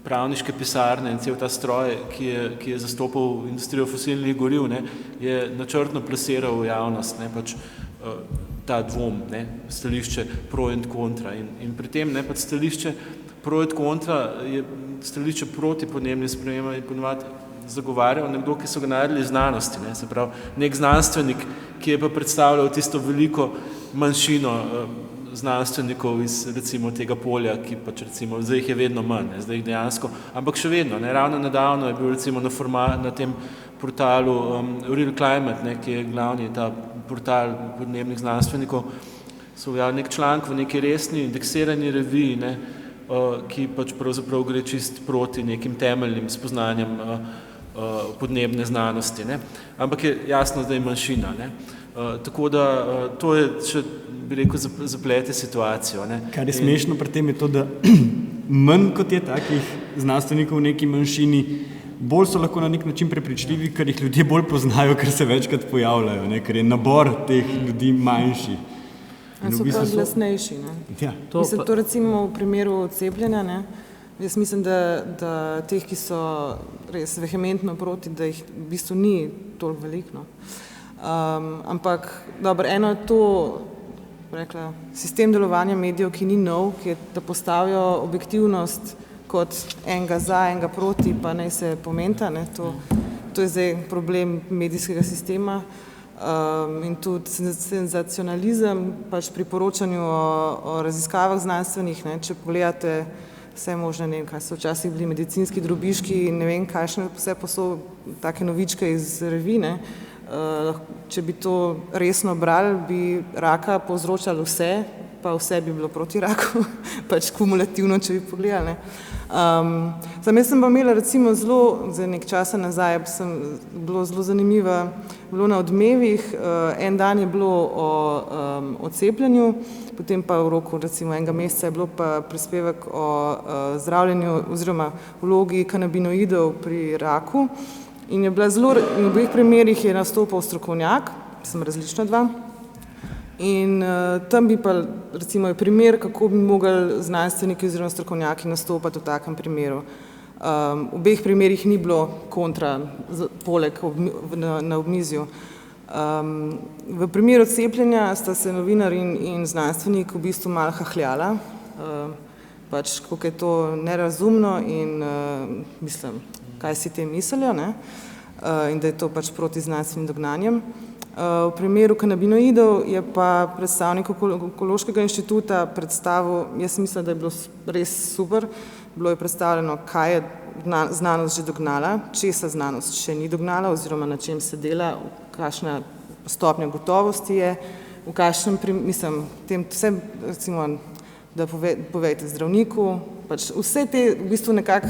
pravniške pisarne in cel ta stroj, ki je zastopal industrijo fosilnih goriv, je načrtno plasiral v javnost, pač ta dvom, stališče pro in kontra. In pri tem pač stališče pro in kontra je stališče proti podnebnim spremembam in ponovadi zagovarjal nekdo, ki so ga naredili znanosti. Se pravi, nek znanstvenik, ki je pa predstavljal tisto veliko manjšino znanstvenikov iz recimo tega polja, ki pač recimo, zdaj jih je vedno manj, zdaj jih dejansko, ampak še vedno, ravno nedavno je bil recimo na tem portalu Real Climate, ki je glavni ta portal podnebnih znanstvenikov, so objavili nek članek v neki resni indeksirani reviji, ki pač pravzaprav gre čist proti nekim temeljnim spoznanjem podnebne znanosti. Ampak je jasno, da je manjšina. Tako da to je še, bi rekel, zaplete situacijo. Kar je smešno pri tem je to, da manj kot je takih znanstvenikov v neki manjšini, bolj so lahko na nek način prepričljivi, ker jih ljudje bolj poznajo, ker se večkrat pojavljajo, ker je nabor teh ljudi manjši. In so prav glasnejši. Ja. Mislim, to recimo v primeru cepljenja, jaz mislim, da teh, ki so res vehementno proti, da jih v bistvu ni toliko veliko. Ampak, dobro, eno je to, rekla, sistem delovanja medijev, ki ni nov, ki je, da postavijo objektivnost kot enega za, enega proti, pa naj se pomenta. To je zdaj problem medijskega sistema. In tudi senzacionalizem pač pri poročanju o raziskavah znanstvenih. Če pogledate vse možne, ne vem, kaj so včasih bili medicinski drobižki in ne vem, kakšne vse take novičke iz revij, če bi to resno brali, bi raka povzročali vse, pa vse bi bilo proti raku, pač kumulativno, če bi pogledali. Jaz sem pa imela recimo za nek časa nazaj, bilo zelo zanimivo, bilo na Odmevih, en dan je bilo o cepljenju, potem pa v roku recimo enega meseca je bilo pa prispevek o zdravljenju oziroma vlogi kanabinoidov pri raku in je bila v obeh primerih je nastopal strokovnjak, sem različna dva, In tam bi pa, recimo, je primer, kako bi mogli znanstveniki oziroma strokovnjaki nastopati v takem primeru. V obeh primerih ni bilo kontra, poleg na obmizju. V primeru cepljenja sta se novinar in znanstvenik v bistvu malo hahljala, pač kako je to nerazumno in mislim, kaj si te mislijo, ne? In da je to pač proti znanstvenim dognanjem. V primeru kanabinoidov je pa predstavnik Ekološkega inštituta predstavil, jaz mislim, da je bilo res super, bilo je predstavljeno, kaj je znanost že dognala, česa znanost še ni dognala oziroma na čem se dela, kakšna stopnja gotovosti je, v kakšnem, mislim, tem vse, recimo, da povejte zdravniku, pač vse te v bistvu nekako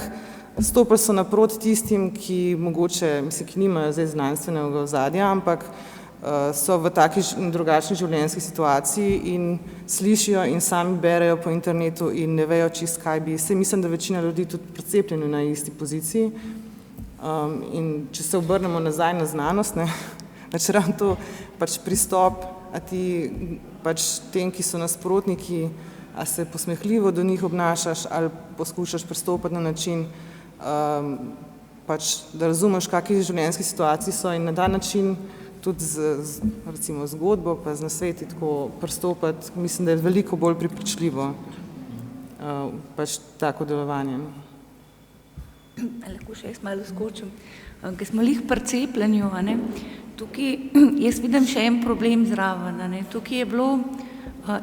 stopili so naproti tistim, ki mogoče, mislim, ki nimajo zdaj znanstvenega ozadja, ampak so v taki drugačni življenjski situaciji in slišijo in sami berejo po internetu in ne vejo čist kaj bi. Saj mislim, da večina ljudi tudi precepljeno na isti poziciji. In če se obrnemo nazaj na znanost, ne, pač ravno to pač pristop, a ti pač tem, ki so nasprotniki, a se posmehljivo do njih obnašaš ali poskušaš pristopati na način, pač, da razumeš, kakšni življenjski situaciji so in na ta način tudi z recimo zgodbo pa z nasveti tako pristopati, mislim, da je veliko bolj prepričljivo pač tako delovanje. Lahko še jaz malo skočim. Ko smo lih pri cepljenju, tukaj jaz vidim še en problem zraven. Tukaj je bilo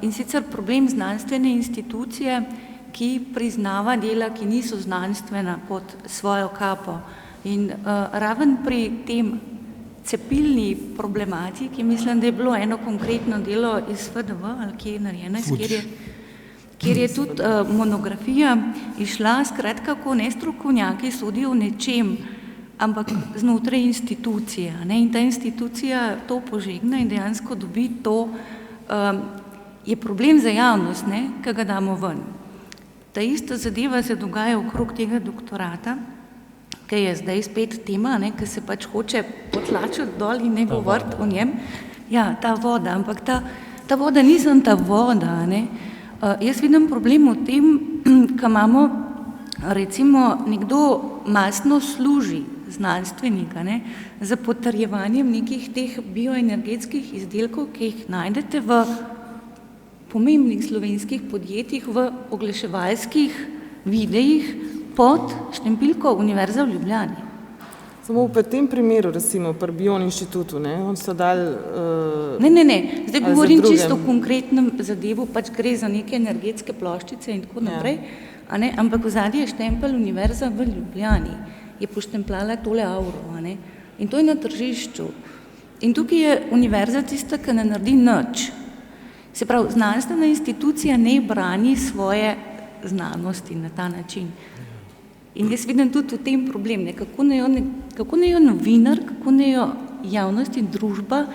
in sicer problem znanstvene institucije, ki priznava dela, ki niso znanstvena pod svojo kapo. In raven pri tem cepilni problematiki, mislim, da je bilo eno konkretno delo iz FDV, ali kje je narejeno, kjer je tudi monografija išla, skratka, ko ne strokovnjaki sodijo v nečem, ampak znotraj institucije. In ta institucija to požegne in dejansko dobi to, je problem za javnost, ki ga damo ven. Ta ista zadeva se dogaja okrog tega doktorata, ki je zdaj spet tema, ki se pač hoče potlačiti dol in ne govoriti o njem. Ja, ta voda, ampak ta voda nisem ta voda. Jaz vidim problem v tem, ko imamo, recimo, nekdo masno služi znanstvenika za potrjevanjem nekih teh bioenergetskih izdelkov, ki jih najdete v pomembnih slovenskih podjetjih, v oglaševalskih videih, pod štempilko Univerza v Ljubljani. Samo v tem primeru, recimo, pri Bion inštitutu, on so dali... Ne, zdaj govorim čisto o konkretnem zadevu, pač gre za neke energetske ploščice in tako naprej, ampak v zadnji je štempel Univerza v Ljubljani, je poštempljala tole auro, in to je na tržišču. In tukaj je univerza tista, ki ne naredi nič. Se pravi, znanstvena institucija ne brani svoje znanosti na ta način. In jaz vidim tudi v tem problem, kako naj jo novinar, kako naj jo javnost in družba,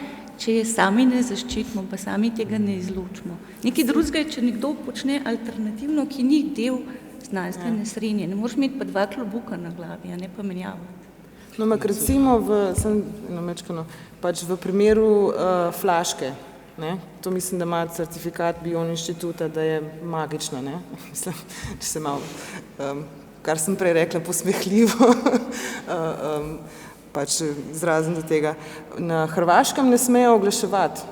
če je sami ne zaščitimo, pa sami tega ne izločimo. Nekaj drugega je, če nekdo počne alternativno, ki ni del znanstvene srednje. Ne moreš imeti pa dva klobuka na glavi, a ne pa menjavati. No, ampak recimo pač v primeru flaške, to mislim, da ima certifikat Bion inštituta, da je magična, mislim, če se malo... kar sem prej rekla, posmehljivo, pač izrazim do tega. Na Hrvaškem ne smejo oglaševati.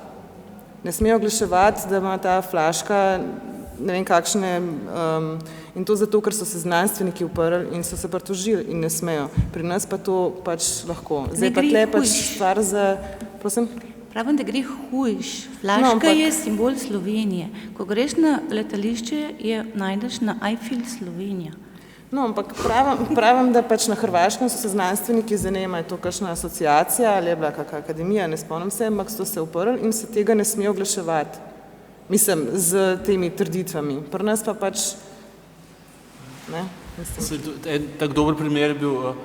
Ne smejo oglaševati, da ima ta flaška ne vem kakšne, in to zato, ker so se znanstveniki uprli in so se pritožili in ne smejo. Pri nas pa to pač lahko. Zdaj pa tle pač stvar za... Prosim? Pravim, da gre hujš. Flaška je simbol Slovenije. Ko greš na letališče, najdeš na Eiffel Slovenija. No, ampak pravim, da pač na Hrvaškem so se znanstveniki zanimali, to kakšna asociacija ali je bila kakšna akademija, ne spomnim se, ampak so se uprli in se tega ne smejo oglaševati. Mislim, z temi trditvami. Pri nas pa pač, ne? En tak dober primer je bil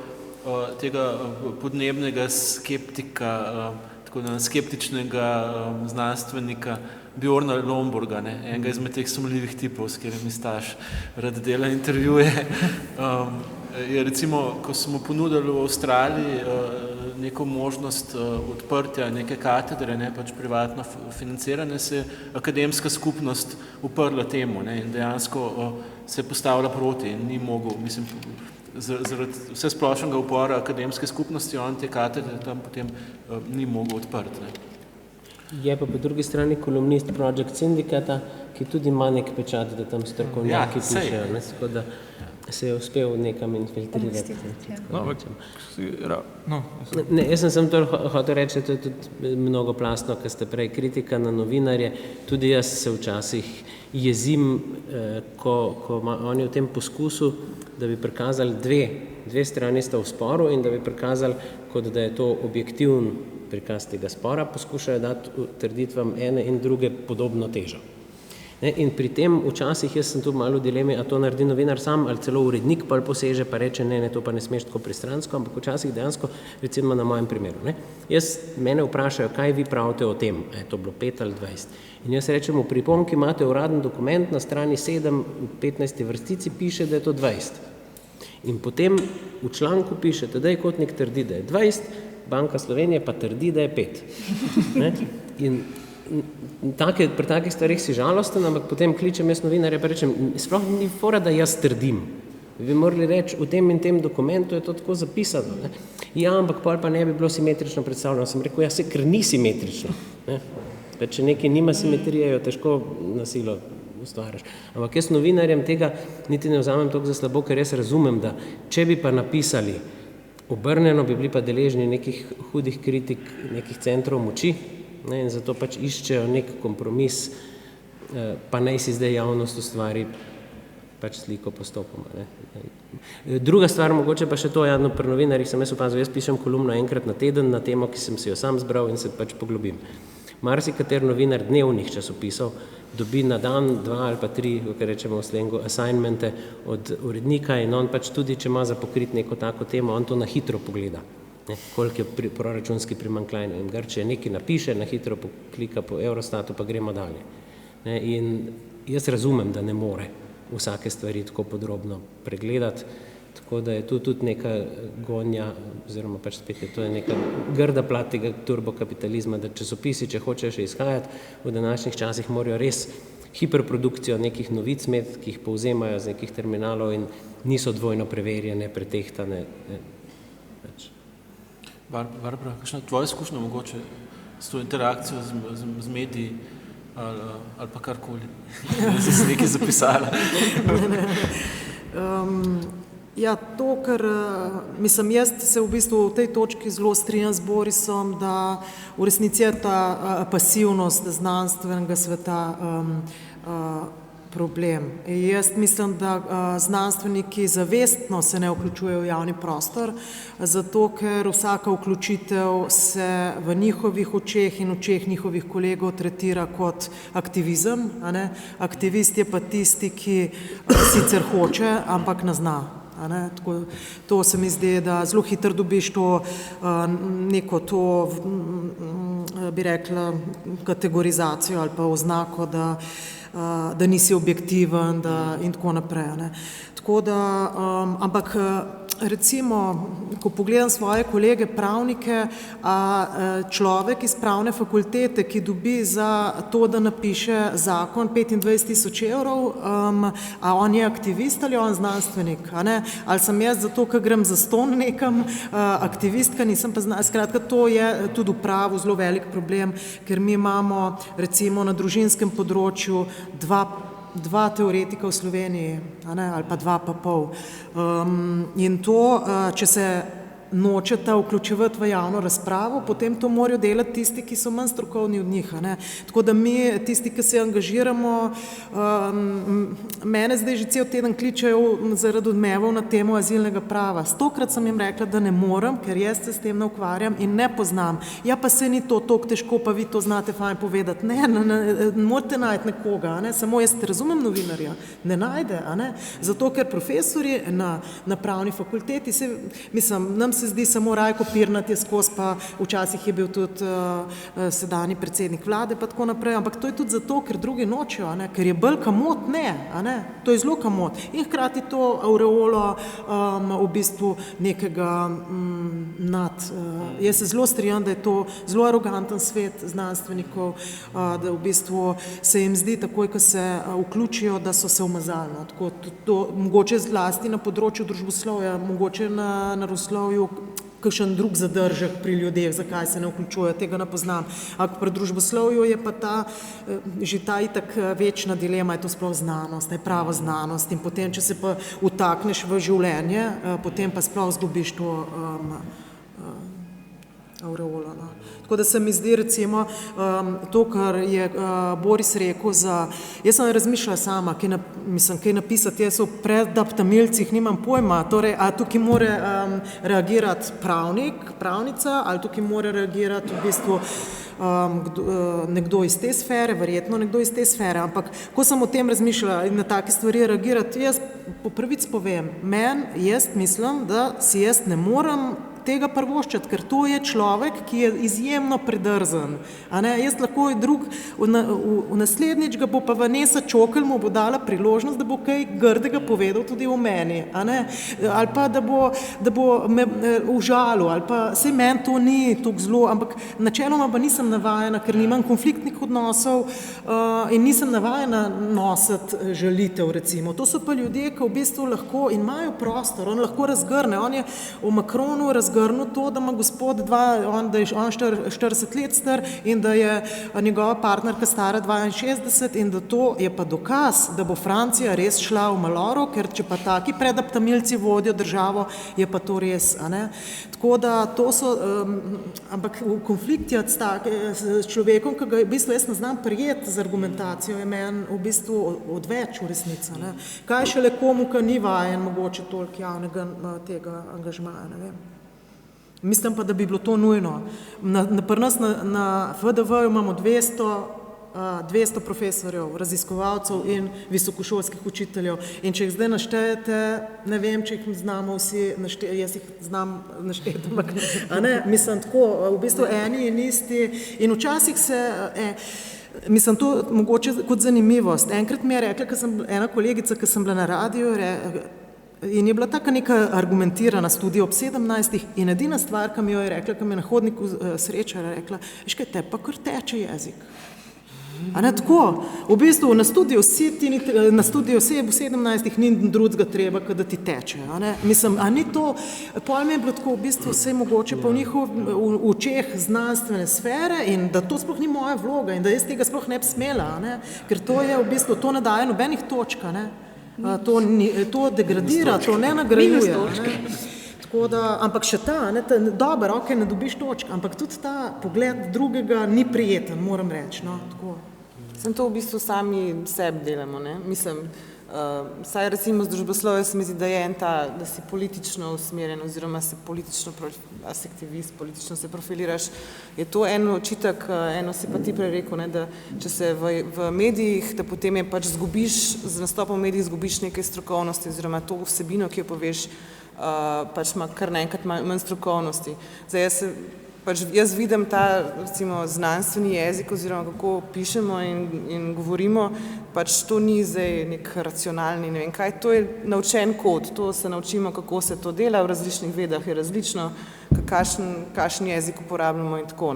tega podnebnega skeptika, tako skeptičnega znanstvenika Bjorna Lomborga, enega izmed teh sumljivih tipov, s katerimi Staš rad dela intervjuje. Je recimo, ko smo ponudili v Avstraliji neko možnost odprtja neke katedre, ne, pač privatno financirane, se je akademska skupnost uprla temu, ne, in dejansko se je postavila proti in ni mogel, mislim, zaradi vse splošnega upora akademske skupnosti, on te katedre tam potem ni mogel odprti. Ne. Je pa po drugi strani kolumnist Project Syndicata, ki tudi ima nek pečat, da tam strokovnjaki pišejo, ne, tako da se je uspel nekam infiltrirati. Jaz sem to hotel reči, to je tudi mnogoplastno, ker ste prej kritika na novinarje, tudi jaz se včasih jezim, ko oni v tem poskusu, da bi prikazali dve strani sta v sporu in da bi prikazali, kot da je to objektivn prikaz tega spora, poskušajo dati trditvam ene in druge podobno težo. In pri tem včasih jaz sem tu malo v dilemi, a to naredi novinar sam ali celo urednik pa poseže pa reče, ne, to pa ne smeš tako pristransko, ampak včasih dejansko, recimo na mojem primeru. Mene vprašajo, kaj vi pravite o tem, je to bilo 5 ali 20. In jaz rečem, v pripomki imate uraden dokument, na strani 7, 15 vrstici piše, da je to 20. In potem v članku piše, Tadej Kotnik trdi, da je 20, Banka Slovenije pa trdi, da je 5. In pri takih stvarih si žalosten, ampak potem kličem jaz novinarja pa rečem, sploh ni fora, da jaz trdim. Bi morali reči, v tem in tem dokumentu je to tako zapisano. Ne? Ja, ampak pol pa ne bi bilo simetrično predstavljeno. Sem rekel, ja, ker ni simetrično. Ne? Če nekaj nima simetrije, jo težko na silo ustvariš. Ampak jaz novinarjem tega niti ne vzamem toliko za slabo, ker jaz razumem, da če bi pa napisali obrnjeno, bi bili pa deležni nekih hudih kritik, nekih centrov moči, ne, in zato pač iščejo nek kompromis, pa naj si zdaj javnost ustvari pač sliko postopoma. Ne. Druga stvar, mogoče pa še to, pri novinarjih sem jaz opazil, jaz pišem kolumno enkrat na teden na temo, ki sem si jo sam zbral in se pač poglobim. Marsikater novinar dnevnih časopisov dobi na dan 2 ali pa 3, kar rečemo v slengu, assignmente od urednika in on pač tudi, če ima za pokrit neko tako temo, on to na hitro pogleda. Koliko je proračunski primanjkljaj in Grčija nekaj napiše, na hitro poklika po Eurostatu, pa gremo dalje. In jaz razumem, da ne more vsake stvari tako podrobno pregledati, tako da je tu tudi neka gonja, oziroma pač spet je to neka grda plat tega turbokapitalizma, da časopisi, če hočejo še izhajati, v današnjih časih morajo res hiperprodukcijo nekih novic imeti, ki jih povzemajo z nekih terminalov in niso dvojno preverjene, pretehtane. Barbara, kakšna tvoja izkušnja mogoče s to interakcijo z mediji ali pa karkoli? Si si nekaj zapisala? Ja, to, ker mislim, jaz se v bistvu v tej točki zelo strinjam z Borisom, da v resnici je ta pasivnost znanstvenega sveta problem. Jaz mislim, da znanstveniki zavestno se ne vključujejo v javni prostor, zato ker vsaka vključitev se v njihovih očeh in očeh njihovih kolegov tretira kot aktivizem. A ne? Aktivist je pa tisti, ki sicer hoče, ampak ne zna. Tako, to se mi zdi, da zelo hitro dobiš to neko to, bi rekla, kategorizacijo ali pa oznako, da nisi objektiven in tako naprej. Ne. Tako da, ampak recimo, ko pogledam svoje kolege pravnike, človek iz pravne fakultete, ki dobi za to, da napiše zakon 25,000 evrov, a on je aktivist ali on znanstvenik? Ali sem jaz zato, ker grem za ston nekam aktivistka, nisem pa skratka, to je tudi v pravu zelo velik problem, ker mi imamo recimo na družinskem področju dva teoretika v Sloveniji, ali pa 2,5. In to, če se nočeta vključevati v javno razpravo, potem to morajo delati tisti, ki so manj strokovni od njih. Tako da mi, tisti, ki se angažiramo, mene zdaj že cel teden kličejo zaradi odmevov na temo azilnega prava. 100-krat sem jim rekla, da ne morem, ker jaz se s tem ne ukvarjam in ne poznam. Ja, pa se ni to toliko težko, pa vi to znate fajn povedati. Ne morate najti nekoga, samo jaz razumem novinarja, ne najde, zato ker profesori na pravni fakulteti, mislim, nam se se zdi samo Rajko Pirnat je skozi, pa včasih je bil tudi sedanji predsednik vlade pa tako naprej, ampak to je tudi zato, ker drugi nočejo, a ne, ker je bolj kamot, ne, to je zelo kamot in hkrati to aureolo v bistvu nekega jaz se zelo strinjam, da je to zelo aroganten svet znanstvenikov, da v bistvu se jim zdi takoj, ko se vključijo, da so se umazali. No. Tako, to, mogoče zlasti na področju družboslovja, mogoče na naravoslovju kakšen drug zadržek pri ljudeh, zakaj se ne vključujejo, tega ne poznam. Ampak pri družboslovju je pa že ta itak večna dilema, je to sploh znanost, je prava znanost in potem, če se pa vtakneš v življenje, potem pa sploh zgubiš to aureolo. No. Tako da se mi zdi recimo to, kar je Boris rekel jaz sem razmišljala sama, kaj napisati, jaz o predaptamilcih nimam pojma, torej, a tukaj mora reagirati pravnica, ali tukaj mora reagirati v bistvu nekdo iz te sfere, verjetno nekdo iz te sfere, ampak ko sem o tem razmišljala in na take stvari reagirati, jaz po pravici povem, jaz mislim, da si jaz ne morem tega prvoščati, ker to je človek, ki je izjemno predrzen. Jaz lahko v naslednjič ga bo pa Vanessa Čokl mu bo dala priložnost, da bo kaj grdega povedal tudi o meni. Ali pa da bo me užalil, ali pa sej meni to ni tako zelo, ampak načeloma pa nisem navajena, ker nimam konfliktnih odnosov in nisem navajena nositi žalitev, recimo. To so pa ljudje, ki v bistvu lahko in imajo prostor, on lahko razgrne. On je v Macronu razgrnil to, da ima gospod da je on 40 let star in da je njegova partnerka stara 62 in da to je pa dokaz, da bo Francija res šla v maloro, ker če pa taki predaptamilci vodijo državo, je pa to res. Tako da to so, ampak v konflikti s človekom, ki ga v bistvu jaz ne znam prijeti z argumentacijo, je meni v bistvu odveč v resnici. Kaj šele komu, ki ni vajen mogoče toliko javnega tega angažmaja, ne vem. Mislim pa, da bi bilo to nujno. Pri nas na FDV imamo 200 profesorjev, raziskovalcev in visokošolskih učiteljev. In če jih zdaj naštejete, ne vem, če jih znamo vsi našteti, jaz jih znam našteti, ampak mislim tako, v bistvu eni in isti. In včasih se, mislim to mogoče kot zanimivost. Enkrat mi je rekla, ena kolegica, ki sem bila na radiju, in je bila taka neka argumentirana študija ob 17 in edina stvar, ki mi jo je rekla, ki me je na hodniku srečala, rekla, veš kaj, te pa kar teče jezik. Tako, v bistvu na študiju vse v 17 ni drugega treba, da ti teče. Mislim, a ni to, pol mi je bilo tako v bistvu vse mogoče pa v njihovih očeh znanstvene sfere in da to sploh ni moja vloga in da jaz tega sploh ne bi smela, ker to je v bistvu, to ne daje nobenih točk, to degradira, to ne nagrajuje. Tako da, ampak še dobro, ne dobiš točk, ampak tudi ta pogled drugega ni prijeten, moram reči. Sem to v bistvu sami sebi delamo, mislim, saj recimo z družboslovja se mi zdi, da je da si politično usmerjen oziroma si politično aktivist, politično se profiliraš. Je to en očitek, eno si pa ti prej rekel, da če se v medijih, da potem je pač zgubiš, z nastopom v medijih zgubiš nekaj strokovnosti oziroma to vsebino, ki jo poveš, pač ima kar naenkrat manj strokovnosti. Zdaj jaz vidim ta recimo znanstveni jezik oziroma kako pišemo in govorimo, pač to ni zdaj nek racionalni, ne vem kaj, to je naučen kod, to se naučimo, kako se to dela, v različnih vedah je različno, kakšen jezik uporabljamo in tako.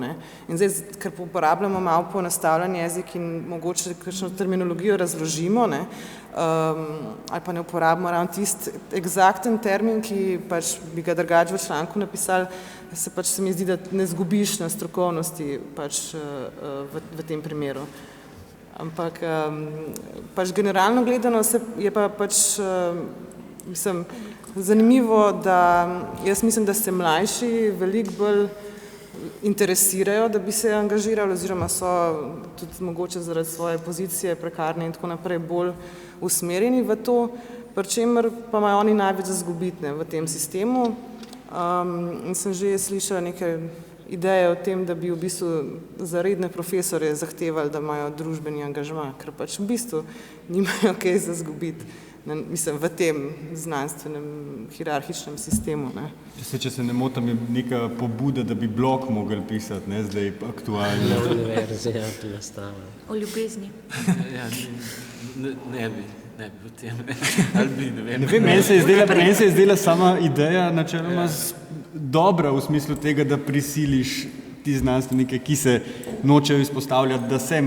In zdaj, ker uporabljamo malo poenostavljen jezik in mogoče kakšno terminologijo razložimo, ali pa ne uporabimo ravno tisti eksakten termin, ki pač bi ga drugače v članku napisali, se mi zdi, da ne zgubiš na strokovnosti pač v tem primeru. Ampak pač generalno gledano je pa pač zanimivo, da jaz mislim, da se mlajši veliko bolj interesirajo, da bi se angažirali oziroma so tudi mogoče zaradi svoje pozicije prekarne in tako naprej bolj usmerjeni v to, pri čemer pa imajo oni največ za zgubiti v tem sistemu. In sem že slišala neke ideje o tem, da bi v bistvu za redne profesorje zahtevali, da imajo družbeni angažma, ker pač v bistvu nimajo kaj za zgubiti. mislim, v tem znanstvenem hierarhičnem sistemu. Ne. Če se ne motim, je neka pobuda, da bi blog mogli pisati, ne, zdaj aktualno. Na univerzi, ja, to nastava. O ljubezni. Ja, ne bi v tem, ali bi, ne vem. Ne vem, meni se je zdela sama ideja načeloma dobra v smislu tega, da prisiliš ti znanstvenike, ki se nočejo izpostavljati, da se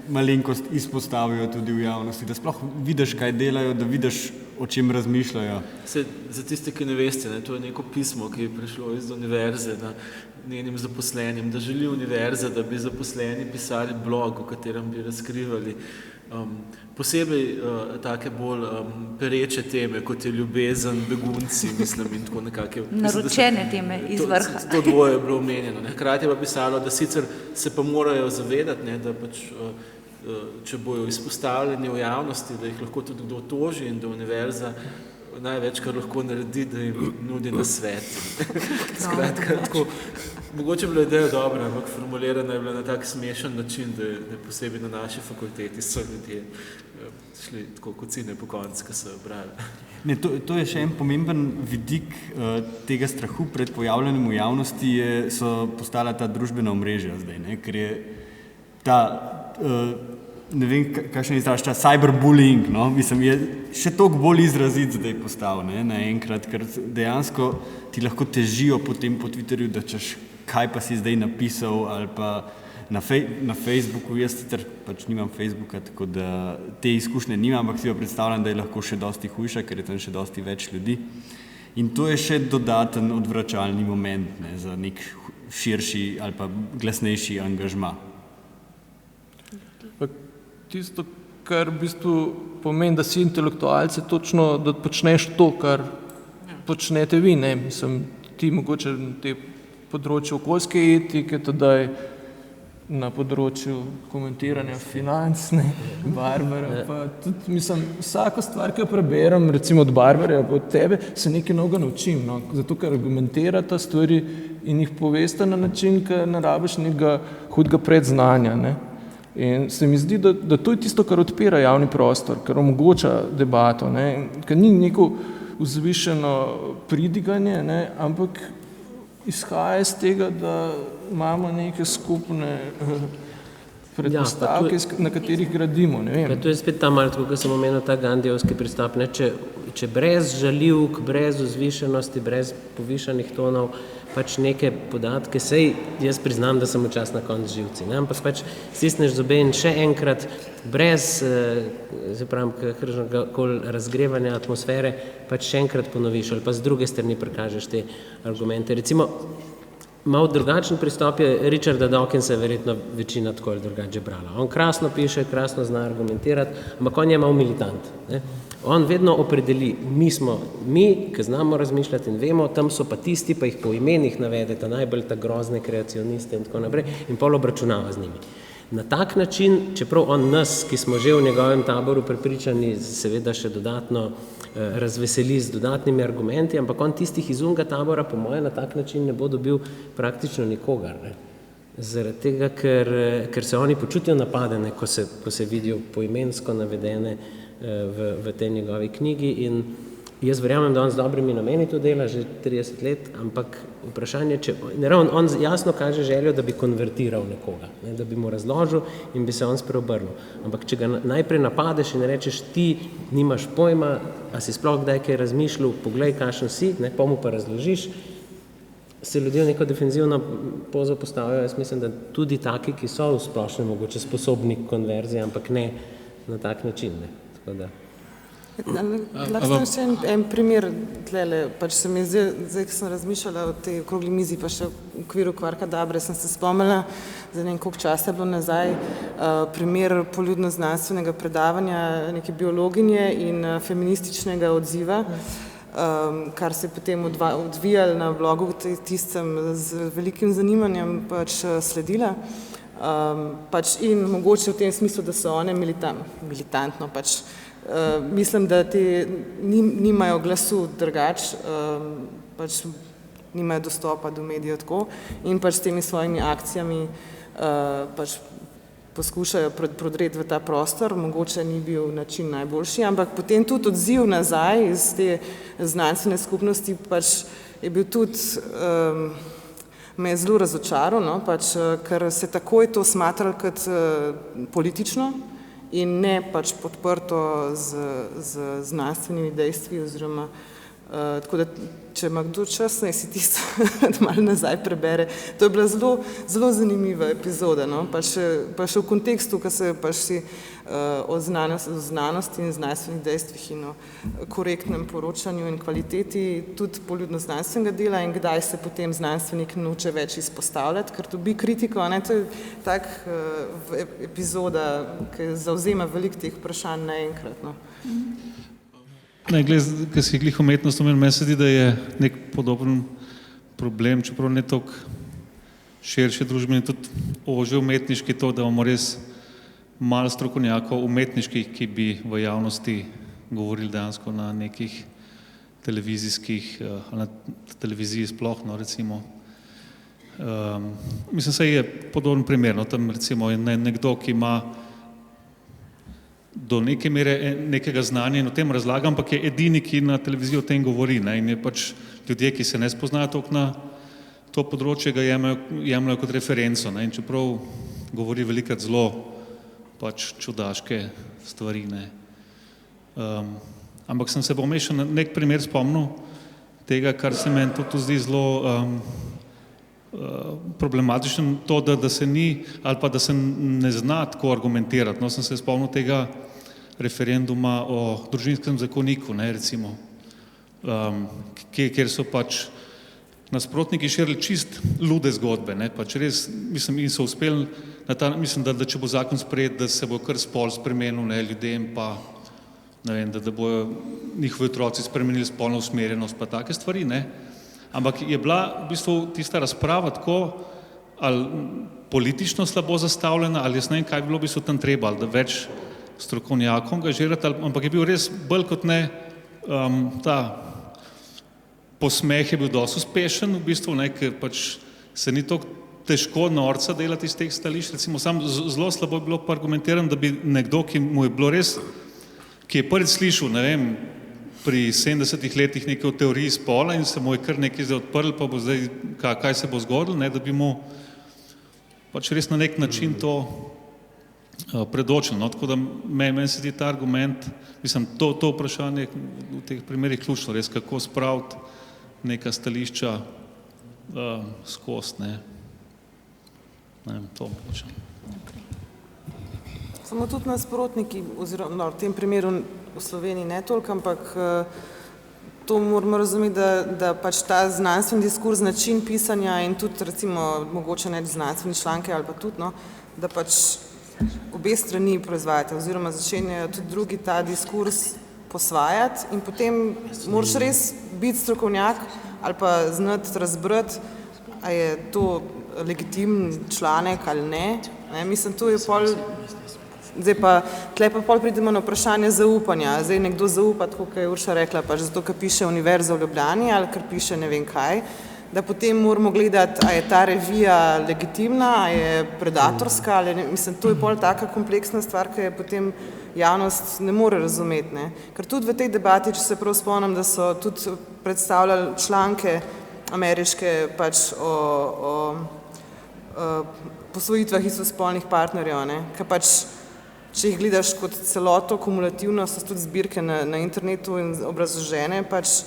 malenkost izpostavijo tudi v javnosti, da sploh vidiš, kaj delajo, da vidiš, o čem razmišljajo. Za tiste, ki ne veste, to je neko pismo, ki je prišlo iz univerze na njenim zaposlenim, da želi univerza, da bi zaposleni pisali blog, v katerem bi razkrivali posebej take bolj pereče teme, kot je ljubezen, begunci, mislim, in tako nekake. Naročene teme iz vrha. To dvoje je bilo omenjeno. Hkrati je pa pisalo, da sicer se pa morajo zavedati, da pač če bojo izpostavljeni v javnosti, da jih lahko tudi kdo toži in da univerza največ, kar lahko naredi, da jim nudi nasvet. Skratka, tako, mogoče bila ideja dobra, ampak formulirana je bila na tak smešen način, da je posebej na naši fakulteti so ljudje šli tako kocine po konci, ko so jo brali. To je še en pomemben vidik tega strahu pred pojavljanjem v javnosti, so postala ta družbena omrežja zdaj, ker je ta ne vem, kakšen izraz, cyberbullying, mislim, je še toliko bolj izrazit zdaj postal, naenkrat, ker dejansko ti lahko težijo potem po Twitterju, da češ, kaj pa si zdaj napisal, ali pa na Facebooku, jaz sicer pač nimam Facebooka, tako da te izkušnje nimam, ampak si jo predstavljam, da je lahko še dosti hujša, ker je tam še dosti več ljudi. In to je še dodaten odvračalni moment za nek širši ali pa glasnejši angažma. Tisto, kar v bistvu pomeni, da si intelektualec, je točno, da počneš to, kar počnete vi, mislim, ti mogoče na te področju okoljske etike, tedaj na področju komentiranja financ, Barbara, pa tudi, mislim, vsako stvar, ki jo preberem, recimo od Barbare, pa od tebe, se nekaj novega naučim, zato, ker argumentirata stvari in jih povesta na način, ker ne rabiš nekega hudega predznanja, In se mi zdi, da to je tisto, kar odpira javni prostor, kar omogoča debato, ker ni neko vzvišeno pridiganje, ampak izhaja iz tega, da imamo neke skupne predpostavke, na katerih gradimo. To je spet ta malo, tako kot sem omenil, ta gandijevski pristop. Če brez žaljivk, brez vzvišenosti, brez povišanih tonov, pač neke podatke, sej jaz priznam, da sem včasih na koncu živci, ampak pač stisneš zobe in še enkrat brez razgrevanja atmosfere pač še enkrat ponoviš ali pa z druge strani prikažeš te argumente. Recimo, malo drugačen pristop je Richarda Dawkinsa, verjetno večina tako ali drugače brala. On krasno piše, krasno zna argumentirati, ampak on je malo militant. On vedno opredeli, mi, ki znamo razmišljati in vemo, tam so pa tisti, pa jih po imenih navedeta, najbolj ta grozne kreacioniste in tako naprej, in pol obračunava z njimi. Na tak način, čeprav on nas, ki smo že v njegovem taboru prepričani, seveda še dodatno razveseli z dodatnimi argumenti, ampak on tistih iz unga tabora, po moje, na tak način ne bo dobil praktično nikogar. Zaradi tega, ker se oni počutijo napadene, ko se vidijo poimensko navedene v tej njegovi knjigi, in jaz verjamem, da on z dobrimi nameni to dela že 30 let, ampak vprašanje, on jasno kaže željo, da bi konvertiral nekoga, da bi mu razložil in bi se on spreobrnil. Ampak če ga najprej napadeš in rečeš, ti nimaš pojma, a si sploh kdaj kaj razmišljal, poglej, kakšen si, pa mu pa razložiš, se ljudje v neko defenzivno pozo postavijo. Jaz mislim, da tudi taki, ki so v splošnem mogoče sposobni konverzije, ampak ne na tak način. Lahko še en primer tlele, pač se mi zdaj, ko sem razmišljala o tej okrogli mizi, pa še v okviru Kvarka Dabre, sem se spomnila, za koliko časa je bilo nazaj, primer poljudno-znanstvenega predavanja neke biologinje in feminističnega odziva, kar se je potem odvijalo na blogu tistem z velikim zanimanjem pač sledila. In mogoče v tem smislu, da so one militantno pač mislim, da nimajo glasu drugač, pač nimajo dostopa do medijev tako in pač s temi svojimi akcijami pač poskušajo prodreti v ta prostor, mogoče ni bil način najboljši, ampak potem tudi odziv nazaj iz te znanstvene skupnosti pač je bil tudi, me je zelo razočaral, no, pač, ker se takoj to smatralo kot politično in ne pač podprto z znanstvenimi dejstvi oziroma tako da, če ima kdo čas, naj si tisto malo nazaj prebere. To je bila zelo zanimiva epizoda, no? Pa še v kontekstu, ko se pač si o znanosti in znanstvenih dejstvih in o korektnem poročanju in kvaliteti tudi poljudno-znanstvenega dela in kdaj se potem znanstvenik noče več izpostavljati, ker dobi kritiko, ne? To je tak epizoda, ki zavzema veliko teh vprašanj naenkrat, no? Ne, gled, ker si glih umetnost omenil, meni se zdi, da je nek podoben problem, čeprav ne toliko širši družbeni, tudi ožji umetniški to, da imamo res malo strokovnjakov umetniških, ki bi v javnosti govorili dejansko na nekih televizijskih, na televiziji sploh, no, recimo. Mislim, se je podoben primer, no, tam recimo je nekdo, ki ima do neke mere nekega znanja in o tem razlaga, ampak je edini, ki na televiziji o tem govori, ne, in je pač ljudje, ki se ne spoznajo toliko na to področje, ga jemljajo kot referenco, ne, in čeprav govori velikrat zelo pač čudaške stvari, ne. Ampak sem se bom še na nek primer spomnil tega, kar se meni tudi zdi zelo problematično, to, da se ni, ali pa da se ne zna tako argumentirati, no, sem se spomnil tega referenduma o družinskem zakoniku, ne, recimo, kjer so pač nasprotniki širili čist lude zgodbe, ne, pač res, mislim, in so uspeli na ta, mislim, da če bo zakon sprejet, da se bo kar spol spremenil, ne, ljudem pa, ne vem, da bojo njihovi otroci spremenili spolno usmerjenost, pa take stvari, ne, ampak je bila v bistvu tista razprava tako ali politično slabo zastavljena, ali jaz ne vem, kaj bi bilo v bistvu tam treba, ali da več strokovnjakom angažirati, ampak je bil res bolj kot ne, ta posmeh je bil dosti uspešen v bistvu, ne, ker pač se ni toliko težko norca delati iz teh stališč, recimo sam zelo slabo je bilo pa argumentiran, da bi nekdo, ki mu je bilo res, ki je prvič slišal, ne vem, pri 70 letih nekaj o teoriji spola in se mu je kar nekaj zdaj odprl, pa bo zdaj, kaj se bo zgodilo, ne, da bi mu pač res na nek način to predočil, no, tako da meni se zdi ta argument, mislim, to vprašanje v teh primerih ključno, res kako spraviti neka stališča skozi, ne, to mogoče. Samo tudi nasprotniki, oziroma no, v tem primeru v Sloveniji ne toliko, ampak to moramo razumeti, da pač ta znanstveni diskurs, način pisanja in tudi recimo mogoče ne znanstveni članke ali pa tudi, no, da pač obe strani proizvajate oziroma začenjajo tudi drugi ta diskurs posvajati in potem moraš res biti strokovnjak ali pa znati razbrati, a je to legitimen članek ali ne. Mislim, to je pol. Zdaj pa, tle pa pol pridemo na vprašanje zaupanja. Zdaj nekdo zaupa, tako kot je Urša rekla, pač zato, ker piše Univerza v Ljubljani ali ker piše ne vem kaj, da potem moramo gledati, a je ta revija legitimna, a je predatorska, ali ne, mislim, to je pol taka kompleksna stvar, ki je potem javnost ne more razumeti, ne. Ker tudi v tej debati, če se prav spomnim, da so tudi predstavljali članke ameriške pač o posvojitvah istospolnih partnerjev, ne, ker pač če jih gledaš kot celoto, kumulativno, so tudi zbirke na internetu in obrazložene, pač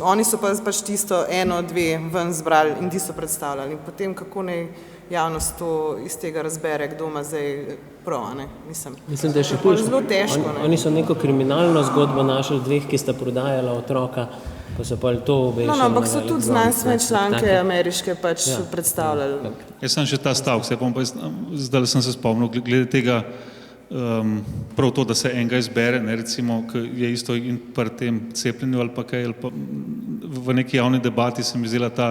oni so pač tisto eno, dve ven zbrali in ti so predstavljali. In potem, kako naj javnost to iz tega razbere, kdo ima zdaj prav, ne, mislim. Mislim, da je še hujše. Zelo težko, ne. Oni so neko kriminalno zgodbo našli dveh, ki sta prodajala otroka, pa so pa to obešali. No, ampak so tudi znanstvene članke ameriške pač predstavljali. Jaz sem še ta stavek, zdaj sem se spomnil, glede tega, prav to, da se enega izbere, ne, recimo, je isto in pri tem cepljenju ali pa kaj, ali pa v neki javni debati se mi zdela ta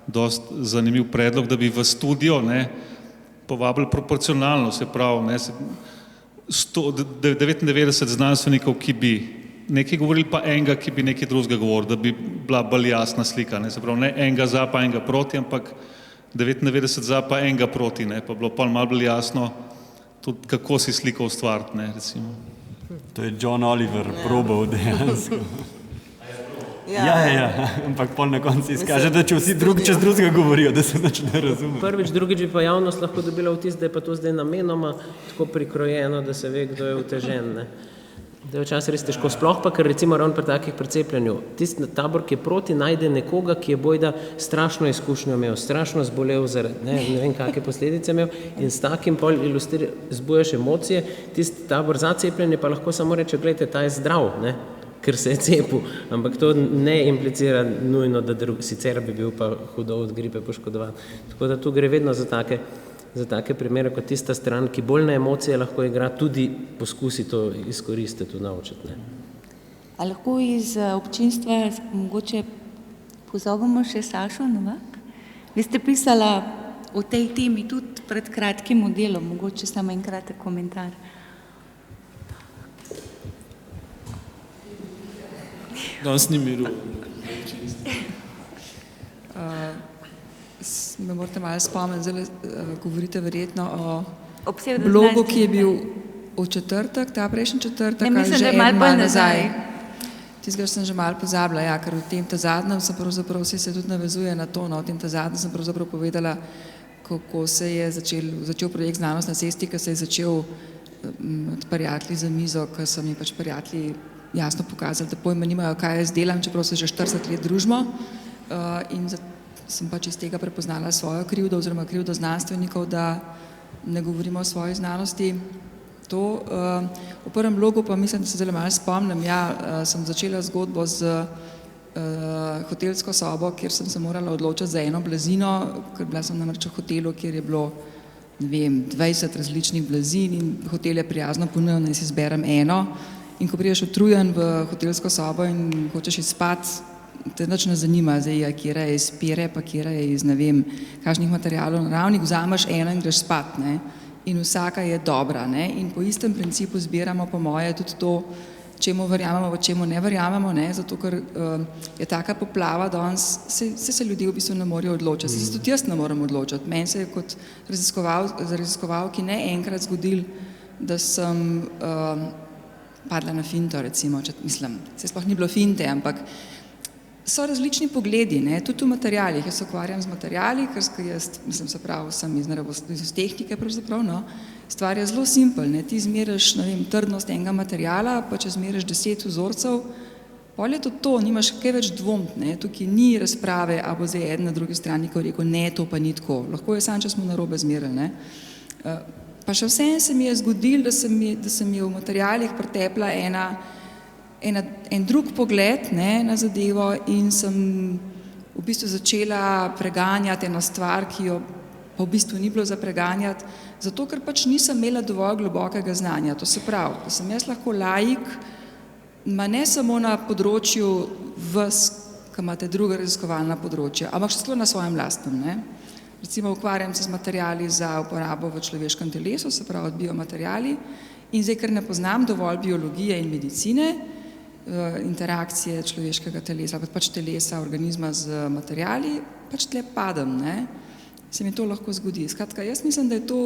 dost zanimiv predlog, da bi v studio, ne, povabili proporcionalno, se pravi, ne, 99 znanstvenikov, ki bi nekaj govorili, pa enega, ki bi nekaj drugega govoril, da bi bila bolj jasna slika, ne, se pravi, ne enega za, pa enega proti, ampak 99 za pa enega proti, ne, pa bilo pa malo bolj jasno, tudi kako si sliko ustvariti, ne, recimo. To je John Oliver probal dejansko. Ja, ampak pol na koncu izkaže, da če vsi čez drugega govorijo, da se nič ne razume. Prvič, drugič bi pa javnost lahko dobila vtis, da je pa to zdaj namenoma tako prikrojeno, da se ve, kdo je utežen, ne. Da je včasih res težko, sploh pa, ker recimo ravno pri takih precepljenju, tisti tabor, ki je proti, najde nekoga, ki je bojda strašno izkušnjo imel, strašno zbolel zaradi, ne vem, kakšne posledice imel in s takim pol zbujaš emocije, tisti tabor za cepljenje pa lahko samo reče, gledajte, ta je zdrav, ne, ker se je cepil, ampak to ne implicira nujno, da sicer bi bil pa hudo od gripe poškodovan. Tako da tu gre vedno za take primere, kot tista stran, ki bolj na emocije lahko igra, tudi poskusi to izkoristiti, to naučiti, ne. A lahko iz občinstva mogoče pozovemo še Sašo Novak? Vi ste pisala o tej temi tudi pred kratkim delom, mogoče samo en kratek komentar. Danes ni miru. Me morate malo spomniti, zdaj govorite verjetno o blogu, ki je bil v četrtek, ta prejšnji četrtek, ali že en malo nazaj. Tistega sem že malo pozabila, ja, ker v tem zadnjem sem pravzaprav, se tudi navezuje na to, no, v tem zadnjem sem pravzaprav povedala, kako se je začel projekt Znanost na cesti, ki se je začel od prijatelji za mizo, ker so mi pač prijatelji jasno pokazali, da pojma nimajo, kaj jaz delam, čeprav se že 40 let družimo, in sem pač iz tega prepoznala svojo krivdo oziroma krivdo znanstvenikov, da ne govorimo o svoji znanosti. To, v prvem blogu pa mislim, da se zelo malo spomnim, sem začela zgodbo z hotelsko sobo, kjer sem se morala odločiti za eno blazino, ker bila sem namreč v hotelu, kjer je bilo, ne vem, 20 različnih blazin in hotel je prijazno ponudil, naj si izberem eno. In ko priješ utrujen v hotelsko sobo in hočeš spati, te nič ne zanima, zdaj, kjera je iz pere, pa kjera je iz, ne vem, kakšnih materialov naravnih, vzameš eno in greš spat, ne. In vsaka je dobra, ne. In po istem principu zbiramo po moje tudi to, čemu verjamemo, čemu ne verjamemo, ne, zato ker je taka poplava danes, se ljudje v bistvu ne morejo odločiti. Se tudi jaz ne morem odločiti. Meni se je kot raziskovalki ne enkrat zgodil, da sem padla na finto, recimo, mislim, se sploh ni bilo finte, ampak so različni pogledi, ne, tudi v materialih. Jaz se ukvarjam z materiali, ker jaz, mislim, se pravi, sem iz tehnike pravzaprav, no. Stvar je zelo simpel, ne, ti zmeriš, ne vem, trdnost enega materiala, pa če zmeriš 10 vzorcev, pol je to, nimaš kaj več dvomt, ne, tukaj ni razprave, a bo zdaj eden na drugi strani, ko je rekel, ne, to pa ni tako. Lahko je samo, če smo narobe zmerili, ne. Pa še vseeno se mi je zgodilo, da se mi je v materialih pretepla en drug pogled, ne, na zadevo in sem v bistvu začela preganjati eno stvar, ki jo pa v bistvu ni bilo za preganjati, zato ker pač nisem imela dovolj globokega znanja. To se pravi, da sem jaz lahko laik, ma ne samo na področju vas, ki imate druga raziskovalna področja, ampak še celo na svojem lastnem, ne. Recimo ukvarjam se z materiali za uporabo v človeškem telesu, se pravi biomateriali, in zdaj, ker ne poznam dovolj biologije in medicine, interakcije človeškega telesa, pač telesa, organizma z materiali, pač tle padem, ne. Se mi to lahko zgodi. Skratka, jaz mislim, da je to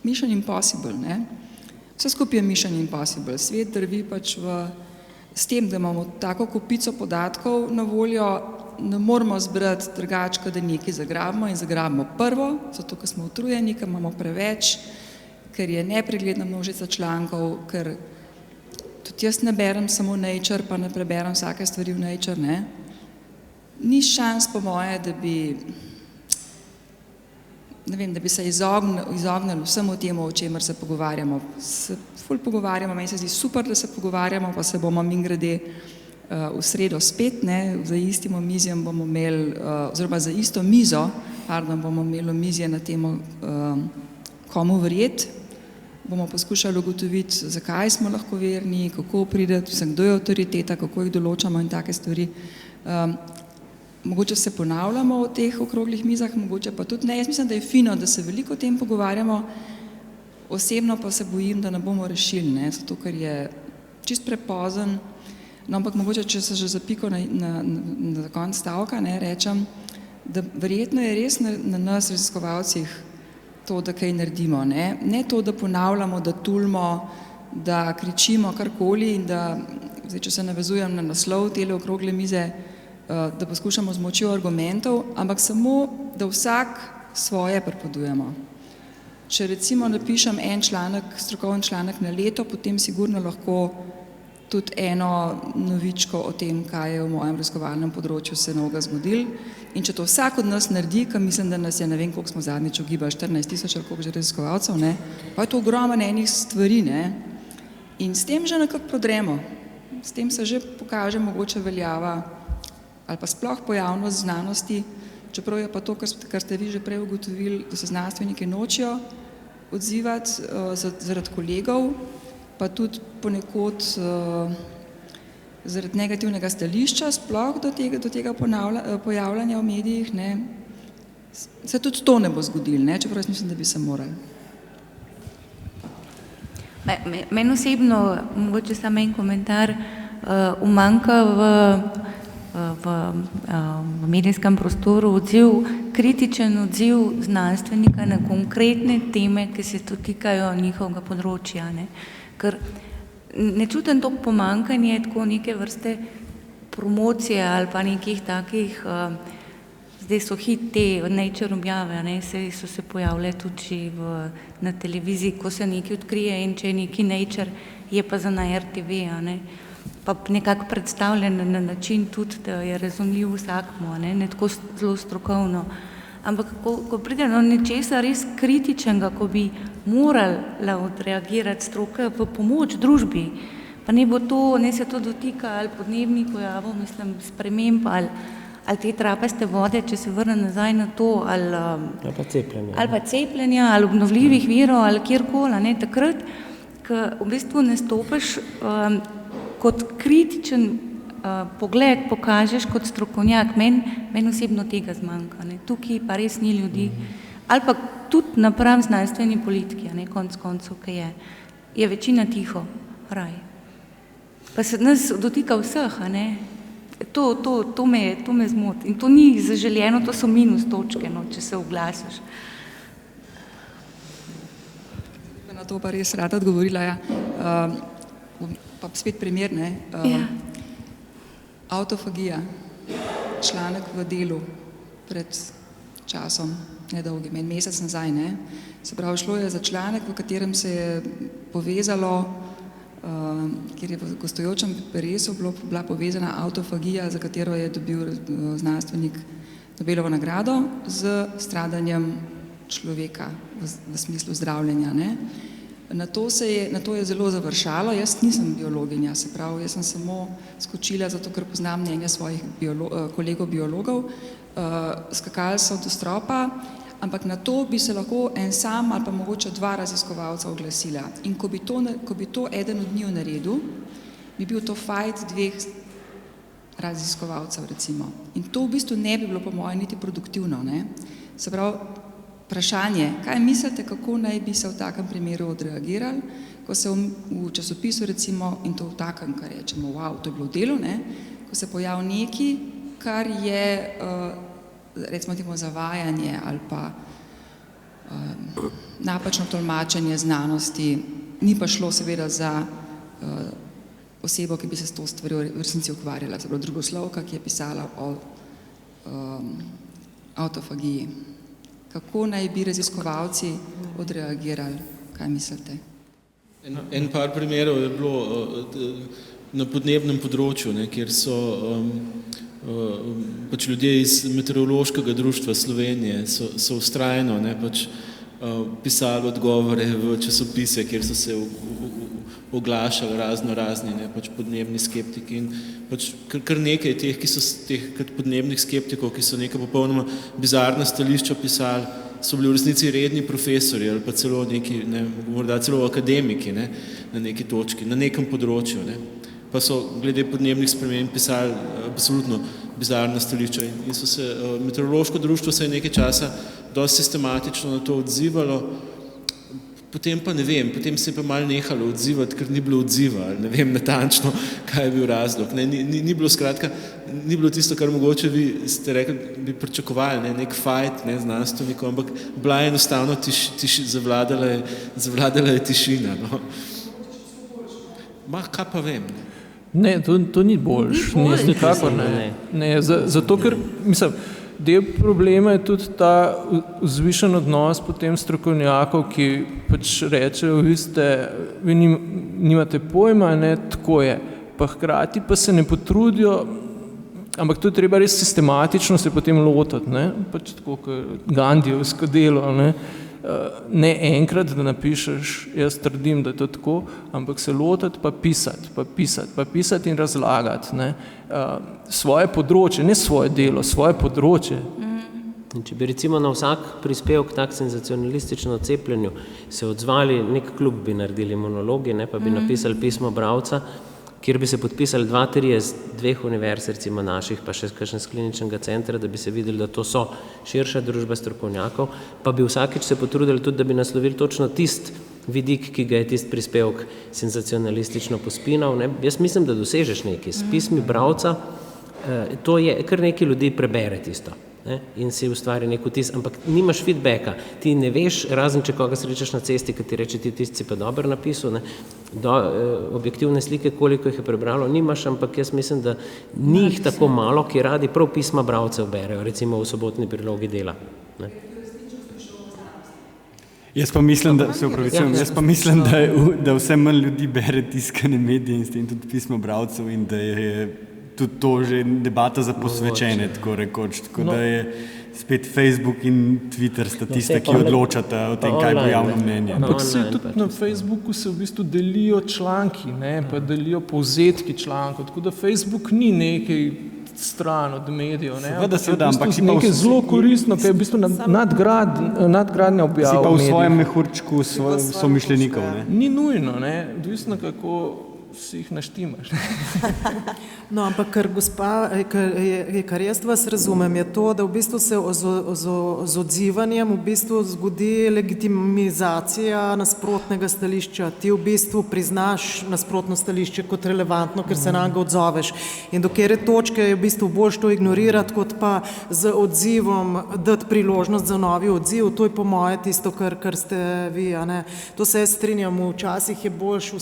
mission impossible, ne. Vse skupaj je mission impossible. Svet drvi pač s tem, da imamo tako kopico podatkov na voljo, ne moramo zbrati drugače, da nekaj zagrabimo in zagrabimo prvo, zato ker smo utrujeni, ker imamo preveč, ker je nepregledna množica člankov, ker tudi jaz ne berem samo Nature, pa ne preberem vsake stvari v Nature, ne. Ni šans po moje, da bi se izognili vsemu temu, o čemer se pogovarjamo. Se ful pogovarjamo, meni se zdi super, da se pogovarjamo, pa se bomo mimogrede v sredo spet, ne, za istim omizjem bomo imeli, oziroma za isto mizo, bomo imeli omizje na temo komu verjeti. Bomo poskušali ugotoviti, zakaj smo lahko verni, kako prideti, kdo je avtoriteta, kako jih določamo in take stvari. Mogoče se ponavljamo o teh okroglih mizah, mogoče pa tudi ne. Jaz mislim, da je fino, da se veliko o tem pogovarjamo, osebno pa se bojim, da ne bomo rešili, ne, zato ker je čist prepozen. No, ampak mogoče, če se že zapiko na konc stavka, ne, rečem, da verjetno je res na nas, raziskovalcih, to, da kaj naredimo. Ne to, da ponavljamo, da tulimo, da kričimo karkoli in da, zdaj, če se navezujem na naslov tele okrogle mize, da poskušamo z močjo argumentov, ampak samo, da vsak svoje pripovedujemo. Če recimo napišem en članek, strokoven članek na leto, potem sigurno lahko tudi eno novičko o tem, kaj je v mojem raziskovalnem področju se novega zgodil. In če to vsak od nas naredi, ker mislim, da nas je, ne vem, koliko smo zadnjič ugibali, 14 000 ali koliko že raziskovalcev, pa je to ogromno enih stvari, in s tem že nekako prodremo. S tem se že pokaže mogoče veljava ali pa sploh pojavnost znanosti, čeprav je pa to, kar ste vi že prej ugotovili, da se znanstveniki nočijo odzivati zaradi kolegov, pa tudi ponekod zaradi negativnega stališča, sploh do tega pojavljanja v medijih, se tudi to ne bo zgodilo, čeprav jaz mislim, da bi se morali. Meni osebno, mogoče samo en komentar, umanjka v medijskem prostoru kritičen odziv znanstvenika na konkretne teme, ki se dotikajo njihovega področja. Ker ne čutim to pomanjkanje tako neke vrste promocije ali pa nekih takih, zdaj so hit te Nature objave, saj so se pojavile tudi na televiziji, ko se nekaj odkrije in če je neki Nature, je pa za na RTV, pa nekako predstavljen na način tudi, da je razumljiv vsakmu, ne tako zelo strokovno. Ampak ko pride do nečesa res kritičnega, ko bi morala odreagirati stroka v pomoč družbi, pa ne se to dotika ali podnebnih pojavov, mislim, sprememb ali te trapaste vode, če se vrne nazaj na to, ali pa cepljenja, ali obnovljivih virov, ali kjerkoli, takrat, ko v bistvu nastopiš kot kritičen pogled, pokažeš kot strokovnjak, meni osebno tega zmanjka. Tukaj pa res ni ljudi. Ali pa tudi napram znanstveni politiki, konec koncev, ki je večina tiho, raj. Pa se nas dotika vseh, to me zmoti. In to ni zaželjeno, to so minus točke, če se oglasiš. Na to pa res rada odgovorila, pa spet primer, Autofagija, članek v Delu pred časom, nedolgim, en mesec nazaj, Se pravi, šlo je za članek, v katerem se je povezalo, kjer je v gostujočem peresu bila povezana autofagija, za katero je dobil znanstvenik Nobelovo nagrado, z stradanjem človeka v smislu zdravljenja. Na to je zelo završalo. Jaz nisem biologinja, se pravi, jaz sem samo skočila, zato ker poznam mnenje svojih kolegov biologov, skakali so do stropa, ampak na to bi se lahko en sam ali pa mogoče dva raziskovalca oglasila. In ko bi to eden od njiju naredil, bi bil to fajt dveh raziskovalcev, recimo. In to v bistvu ne bi bilo po mojem niti produktivno. Se pravi, vprašanje, kaj mislite, kako naj bi se v takem primeru odreagirali, ko se v časopisu, recimo, in to v takem, kar rečemo, wow, to je bilo delo, ko se pojavi nekaj, kar je, recimo temu, zavajanje ali pa napačno tolmačenje znanosti, ni pa šlo seveda za osebo, ki bi se s to stvarjo v resnici ukvarjala, se pravi drugoslovka, ki je pisala o autofagiji. Kako naj bi raziskovalci odreagirali? Kaj mislite? En par primerov je bilo na podnebnem področju, kjer so pač ljudje iz Meteorološkega društva Slovenije so vztrajno pisali odgovore v časopise, kjer so se oglašali razni pač podnebni skeptiki in pač kar nekaj teh, ki so teh podnebnih skeptikov, ki so neka popolnoma bizarna stališča pisali, so bili v resnici redni profesori ali pa celo neki, morda celo akademiki na neki točki, na nekem področju. Pa so glede podnebnih sprememb pisali absolutno bizarna stališča in so se, Meteorološko društvo se je nekaj časa dosti sistematično na to odzivalo, Potem pa ne vem, potem se je pa malo nehalo odzivati, ker ni bilo odziva, ali ne vem natančno, kaj je bil razlog. Ne, ni bilo skratka, ni bilo tisto, kar mogoče vi ste rekli, bi pričakovali, ne, nek fight, ne, znanstvenikov, ampak bila je enostavno zavladala je tišina. No. Ma, kaj pa vem? Ne, to ni boljš, nikakor ne. Ne, zato ker, mislim, del problema je tudi ta vzvišen odnos potem strokovnjakov, ki pač rečejo, vi nimate pojma, ne, tako je. Pa hkrati pa se ne potrudijo, ampak to je treba res sistematično se potem lotiti, ne, pač tako kot Gandijevsko delo, ne enkrat, da napišeš, jaz trdim, da je to tako, ampak se lotiti pa pisati in razlagati, ne, svoje področje, ne svoje delo, svoje področje. In če bi recimo na vsak prispevek tak senzacionalistično cepljenju se odzvali, nek klub bi naredili monologi, ne, pa bi napisali pismo bralca, kjer bi se podpisali 2-3 z 2 univerz, recimo naših, pa še kakšen z kliničnega centra, da bi se videli, da to so širša družba strokovnjakov, pa bi vsakič se potrudili tudi, da bi naslovili točno tist vidik, ki ga je tist prispevek senzacionalistično pospinal. Ne. Jaz mislim, da dosežeš nekaj. S pismi bralca, to je, kar nekaj ljudi prebere tisto. Ne, in si ustvari nek vtis, ampak nimaš feedbacka, ti ne veš, razen če koga srečaš na cesti, ki ti reče, ti si pa dobro napisal, ne, objektivne slike, koliko jih je prebralo, nimaš, ampak jaz mislim, da ni jih tako malo, ki radi prav pisma bralcev berejo, recimo v sobotni prilogi Dela. Ne. Jaz pa mislim, da vse manj ljudi bere tiskane medije in s tem tudi pismo bralcev in da je tudi to že debata za posvečene, tako rekoč, tako da je spet Facebook in Twitter sta tista, ki odločata o tem, kaj bo javno mnenje. Ampak se tudi na Facebooku se v bistvu delijo članki, ne, pa delijo povzetki člankov, tako da Facebook ni nekaj stran od medijev, ne, ampak je nekaj zelo koristno, kaj je v bistvu nadgradnja objav medijev. Si pa v svojem mehurčku somišljenikov, ne? Ni nujno, ne, odvisno kako si jih naštimaš. No, ampak kar jaz vas razumem, je to, da v bistvu se z odzivanjem v bistvu zgodi legitimizacija nasprotnega stališča. Ti v bistvu priznaš nasprotno stališče kot relevantno, ker se nam ga odzoveš. In do kere točke je v bistvu boljš to ignorirati, kot pa z odzivom dati priložnost za novi odziv. To je po moje tisto, kar ste vi, a ne. To se jaz strinjam, včasih je boljš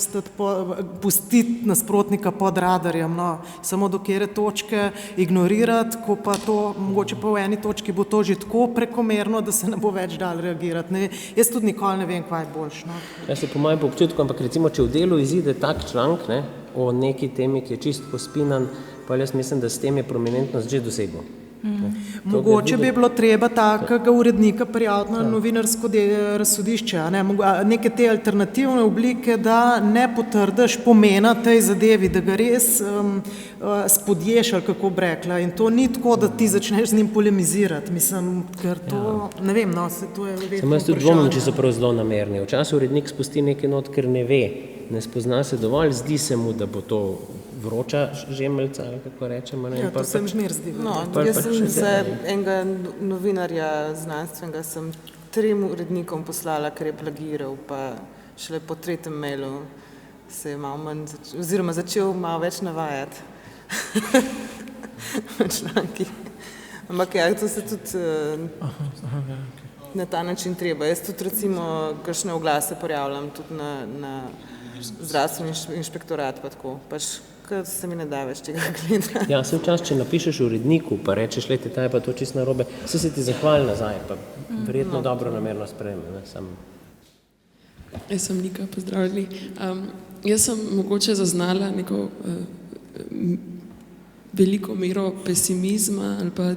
pustiti nasprotnika pod radarjem, no. Samo do kere točke ignorirati, ko pa to, mogoče pa v eni točki bo to že tako prekomerno, da se ne bo več dal reagirati. Ne, jaz tudi nikoli ne vem, kaj je boljš. No. Jaz se po mojem občutku, ampak recimo, če v Delu izide tak članek, ne, o neki temi, ki je čist pospinan, pa jaz mislim, da s tem je prominentnost že dosegel. Mogoče bi bilo treba takega urednika prijaviti na novinarsko razsodišče, neke te alternativne oblike, da ne potrdiš pomena tej zadevi, da ga res spodješ, ali kako bi rekla. In to ni tako, da ti začneš z njim polemizirati. Mislim, ker to, ne vem, no, se to je vedno vprašanje. Samo jaz tudi dvomim, če so prav zelo namerni. Včasih urednik spusti nekaj not, ker ne ve, ne spozna se dovolj, zdi se mu, da bo to vroča žemeljca, ali kako rečemo. Ja, to se mi zmer zdi. No, jaz sem za enega novinarja znanstvenega sem 3 urednikom poslala, ker je plagiral, pa šele po 3. mailu se je malo manj, oziroma začel malo več navajati članki. Ampak ja, to se tudi na ta način treba. Jaz tudi recimo kakšne oglase porjavljam tudi na zdravstveni inšpektorat, pa tako. Pač, ker se mi ne da več tega gledati. Ja, se včasih, če napišeš uredniku, pa rečeš, lejte, ta je pa to čisto narobe, se ti zahvali nazaj, pa verjetno dobro namerno sprejme. Jaz sem Nika, pozdravljeni. Jaz sem mogoče zaznala neko veliko mero pesimizma ali pa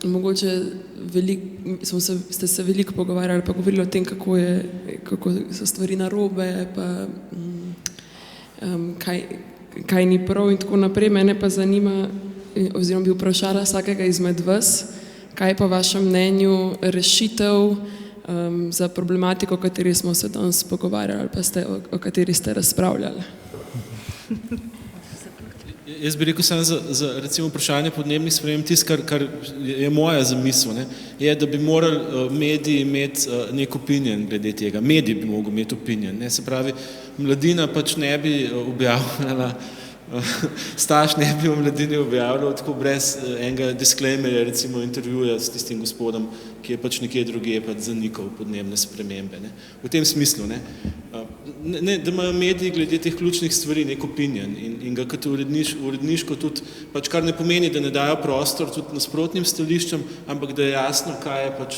mogoče ste se veliko pogovarjali pa govorili o tem, kako so stvari narobe, pa kaj ni prav in tako naprej. Mene pa zanima, oziroma bi vprašala vsakega izmed vas, kaj pa vašem mnenju rešitev za problematiko, o kateri smo se danes pogovarjali ali pa o kateri ste razpravljali. Jaz bi rekel samo za recimo vprašanje podnebnih sprememb, tisto, kar je moja zamisel, ne, je, da bi morali mediji imeti nek opinion glede tega. Mediji bi mogli imeti opinion. Ne, se pravi, Mladina pač ne bi objavljala, Staš ne bi v Mladini objavljal tako brez enega disclaimerja, recimo intervjuja s tistim gospodom, ki je pač nekje drugje pač zanikal podnebne spremembe. Ne. V tem smislu, ne, da imajo mediji glede teh ključnih stvari nek opinion in ga kot uredniško tudi, pač kar ne pomeni, da ne dajo prostor tudi nasprotnim stališčem, ampak da je jasno, kaj je pač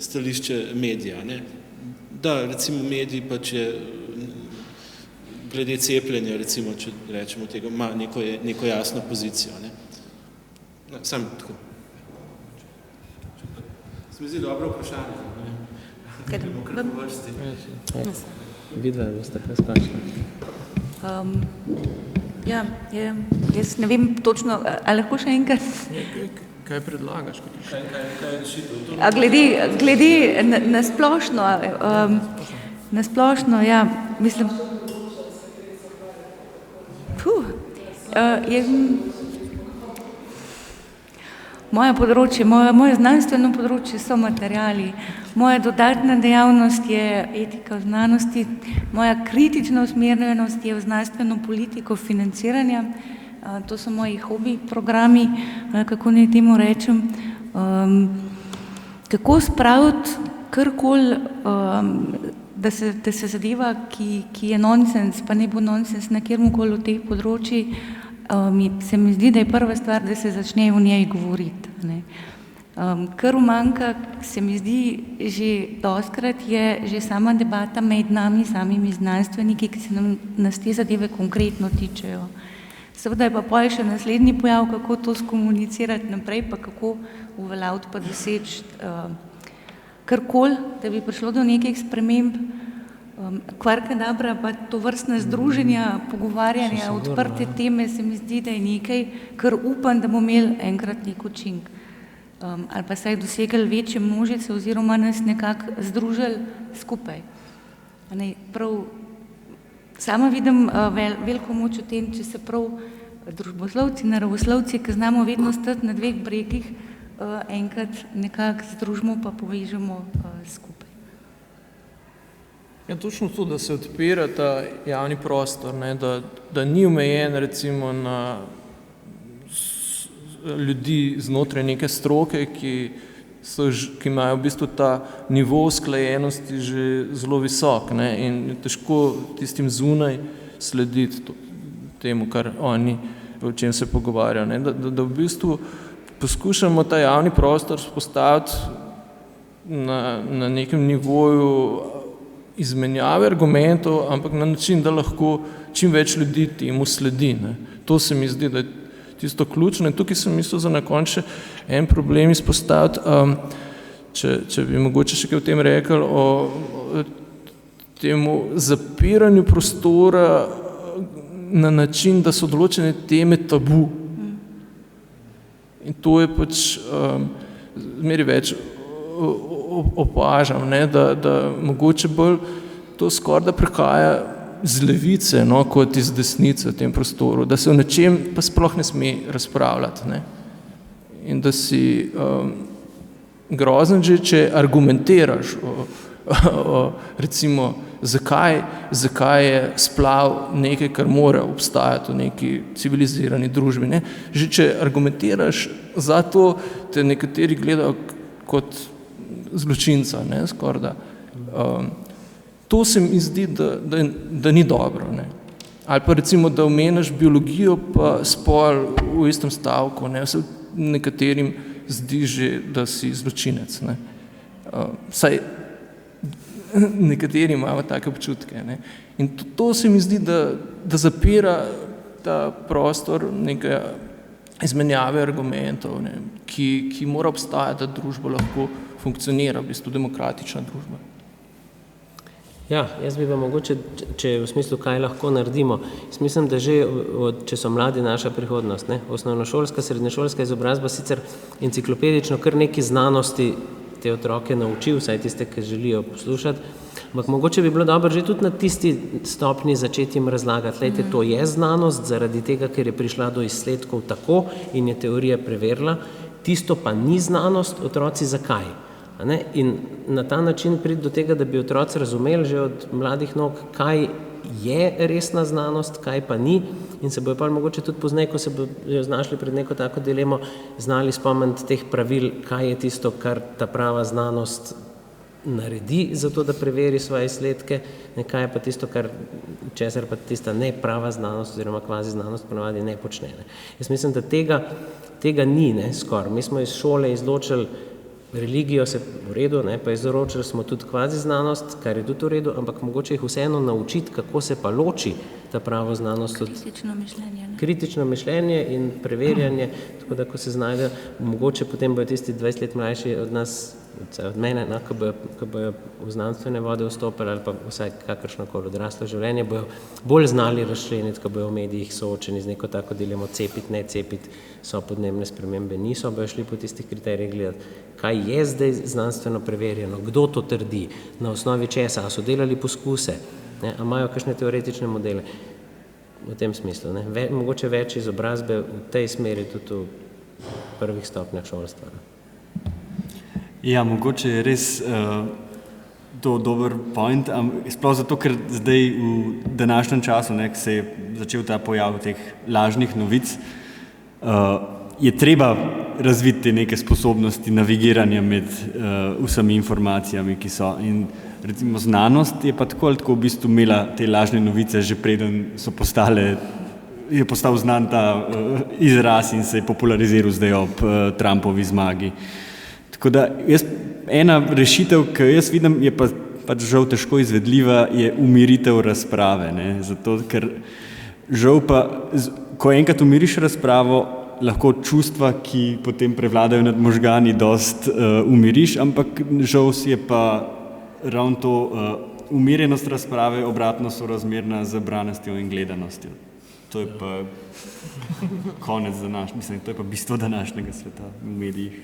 stališče medija. Ne. Da, recimo mediji pač je glede cepljenja, recimo, če rečemo tega, ima neko jasno pozicijo. Ne. Sam tako. Se mi zdi dobro vprašanje. Vidva, boste kaj sprašali? Ja, jaz ne vem točno, ali lahko še enkrat? Kaj predlagaš? Kaj je rešitev? Glede na splošno, ja, mislim, moje področje, moje znanstveno področje so materiali, moja dodatna dejavnost je etika v znanosti, moja kritična usmerjenost je v znanstveno politiko financiranja, to so moji hobi programi, kako naj temu rečem, kako spraviti karkoli, da se zadeva, ki je nonsens, pa ne bo nonsens na kjermkoli od teh področji, se mi zdi, da je prva stvar, da se začne o njej govoriti. Ne. Kar umanjka, se mi zdi, že dostkrat je že sama debata med nami, samimi znanstveniki, ki se nas te zadeve konkretno tičejo. Seveda je pa potem še naslednji pojav, kako to skomunicirati naprej, pa kako uveljaviti pa doseči karkoli, da bi prišlo do nekih sprememb, kvarkadabra, pa to vrstne združenja, pogovarjanja, odprte teme, se mi zdi, da je nekaj, kar upam, da bomo imeli enkrat nek učinek. Ali pa saj dosegli večje množice oziroma nas nekako združili skupaj. Prav, sama vidim veliko moč v tem, če se prav družboslovci, naravoslovci, ki znamo vedno stati na dveh bregih, enkrat nekako združimo pa povežemo skupaj. Ja, točno to, da se odpira ta javni prostor, ne, da ni omejen recimo na ljudi znotraj neke stroke, ki imajo v bistvu ta nivo usklajenosti že zelo visok, ne, in je težko tistim zunaj slediti temu, kar oni, o čem se pogovarjajo. Ne, da v bistvu poskušamo ta javni prostor postaviti na nekem nivoju izmenjave argumentov, ampak na način, da lahko čim več ljudi temu sledi. Ne. To se mi zdi, da je tisto ključno. In tukaj sem mislil za na konec še en problem izpostaviti, če bi mogoče še kaj o tem rekel, o temu zapiranju prostora na način, da so določene teme tabu. In to je pač zmeri več opažam, ne, da mogoče bolj to skoraj da prihaja z levice, no, kot iz desnice v tem prostoru, da se o nečem pa sploh ne sme razpravljati. Ne. In da si grozen že, če argumentiraš recimo, zakaj je splav nekaj, kar mora obstajati v neki civilizirani družbi. Ne. Že če argumentiraš za to, te nekateri gledajo kot zločinca, ne, skoraj da. To se mi zdi, da ni dobro. Ne. Ali pa recimo, da omeniš biologijo pa spol v istem stavku, ne. Se nekaterim zdi že, da si zločinec. Ne. Saj nekateri imajo take občutke. Ne. In to se mi zdi, da zapira ta prostor nekaj izmenjave argumentov, ne, ki mora obstajati, da družba lahko funkcionira, v bistvu demokratična družba. Ja, jaz bi pa mogoče, če v smislu, kaj lahko naredimo. Jaz mislim, da že, če so mladi naša prihodnost, ne, osnovnošolska, srednješolska izobrazba sicer enciklopedično kar neki znanosti te otroke nauči, vsaj tiste, ki želijo poslušati, Ampak mogoče bi bilo dobro že tudi na tisti stopni začeti jim razlagati, lejte, to je znanost zaradi tega, ker je prišla do izsledkov tako in je teorija preverila, tisto pa ni znanost, otroci zakaj. In na ta način priti do tega, da bi otroci razumeli že od mladih nog, kaj je resna znanost, kaj pa ni, in se bojo pa mogoče tudi pozneje, ko se bojo znašli pred neko tako dilemo, znali spomniti teh pravil, kaj je tisto, kar ta prava znanost naredi za to, da preveri svoje izsledke, kaj je pa tisto, česar pa tista neprava znanost oziroma kvazi znanost ponavadi ne počne. Jaz mislim, da tega ni skoraj. Mi smo iz šole izločili religijo, se v redu, pa izločili smo tudi kvazi znanost, kar je tudi v redu, ampak mogoče jih vseeno naučiti, kako se pa loči ta pravo znanost od kritično mišljenje in preverjanje, tako da ko se znajde, mogoče potem bojo tisti 20 let mlajši od nas, od mene, ko bojo v znanstvene vode vstopili ali pa vsaj kakršnokoli odraslo življenje, bojo bolj znali razčleniti, ko bojo v medijih soočeni z neko tako dilemo cepiti, ne cepiti, so podnebne spremembe, niso, bojo šli po tistih kriterijih gledati, kaj je zdaj znanstveno preverjeno, kdo to trdi, na osnovi česa, a so delali poskuse, a imajo kakšne teoretične modele. V tem smislu. Mogoče več izobrazbe v tej smeri tudi v prvih stopnjah šolstva. Ja, mogoče je res to dober point, sploh zato, ker zdaj v današnjem času, ko se je začel ta pojav teh lažnih novic, je treba razviti neke sposobnosti navigiranja med vsemi informacijami, ki so. In recimo znanost je pa tako ali tako v bistvu imela te lažne novice, že preden so je postal znan ta izraz in se je populariziral zdaj ob Trumpovi zmagi. Tako da ena rešitev, ki jaz vidim, je pa žal težko izvedljiva, je umiritev razprave. Zato, ker žal pa, ko enkrat umiriš razpravo, lahko čustva, ki potem prevladajo nad možgani, dost umiriš, ampak žal je pa ravno to umirjenost razprave obratno sorazmerna z branostjo in gledanostjo. To je pa konec to je pa bistvo današnjega sveta v medijih.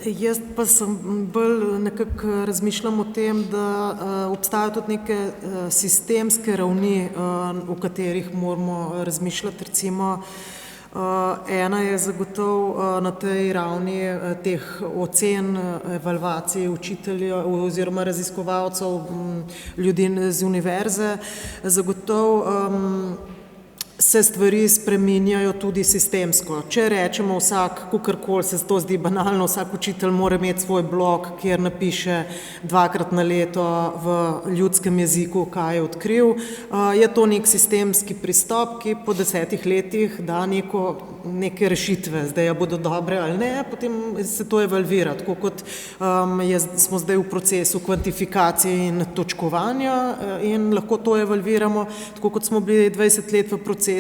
Jaz pa sem bolj nekako razmišljam o tem, da obstajajo tudi neke sistemske ravni, o katerih moramo razmišljati. Recimo, ena je zagotovo na tej ravni teh ocen, evalvacij učiteljev oziroma raziskovalcev, ljudi z univerze. Zagotovo se stvari spreminjajo tudi sistemsko. Če rečemo vsak, kakorkoli se to zdi banalno, vsak učitelj mora imeti svoj blog, kjer napiše 2-krat na leto v ljudskem jeziku, kaj je odkril, je to nek sistemski pristop, ki po 10 letih da neke rešitve. Zdaj, ja bodo dobre ali ne, potem se to evalvira. Tako kot smo zdaj v procesu kvantifikacije in točkovanja in lahko to evalviramo, tako kot smo bili 20 let v procesu,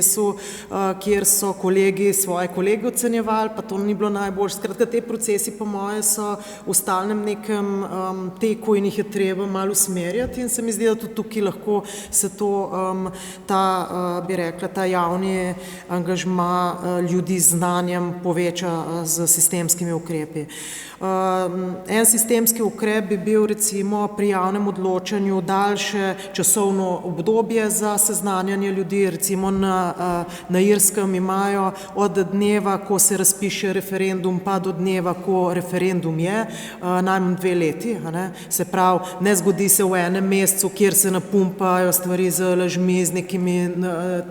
kjer so kolegi svoje kolege ocenjevali, pa to ni bilo najboljše. Skratka, te procesi po moje so v stalnem nekem teku in jih je treba malo usmerjati in se mi zdi, da tudi tukaj lahko se to, bi rekla, ta javni angažma ljudi z znanjem poveča z sistemskimi ukrepi. En sistemski ukrep bi bil recimo pri javnem odločanju daljše časovno obdobje za seznanjanje ljudi. Recimo na Irskem imajo od dneva, ko se razpiše referendum, pa do dneva, ko referendum je, najmanj 2 leti. Se pravi, ne zgodi se v enem mesecu, kjer se napumpajo stvari z lažmi, z nekimi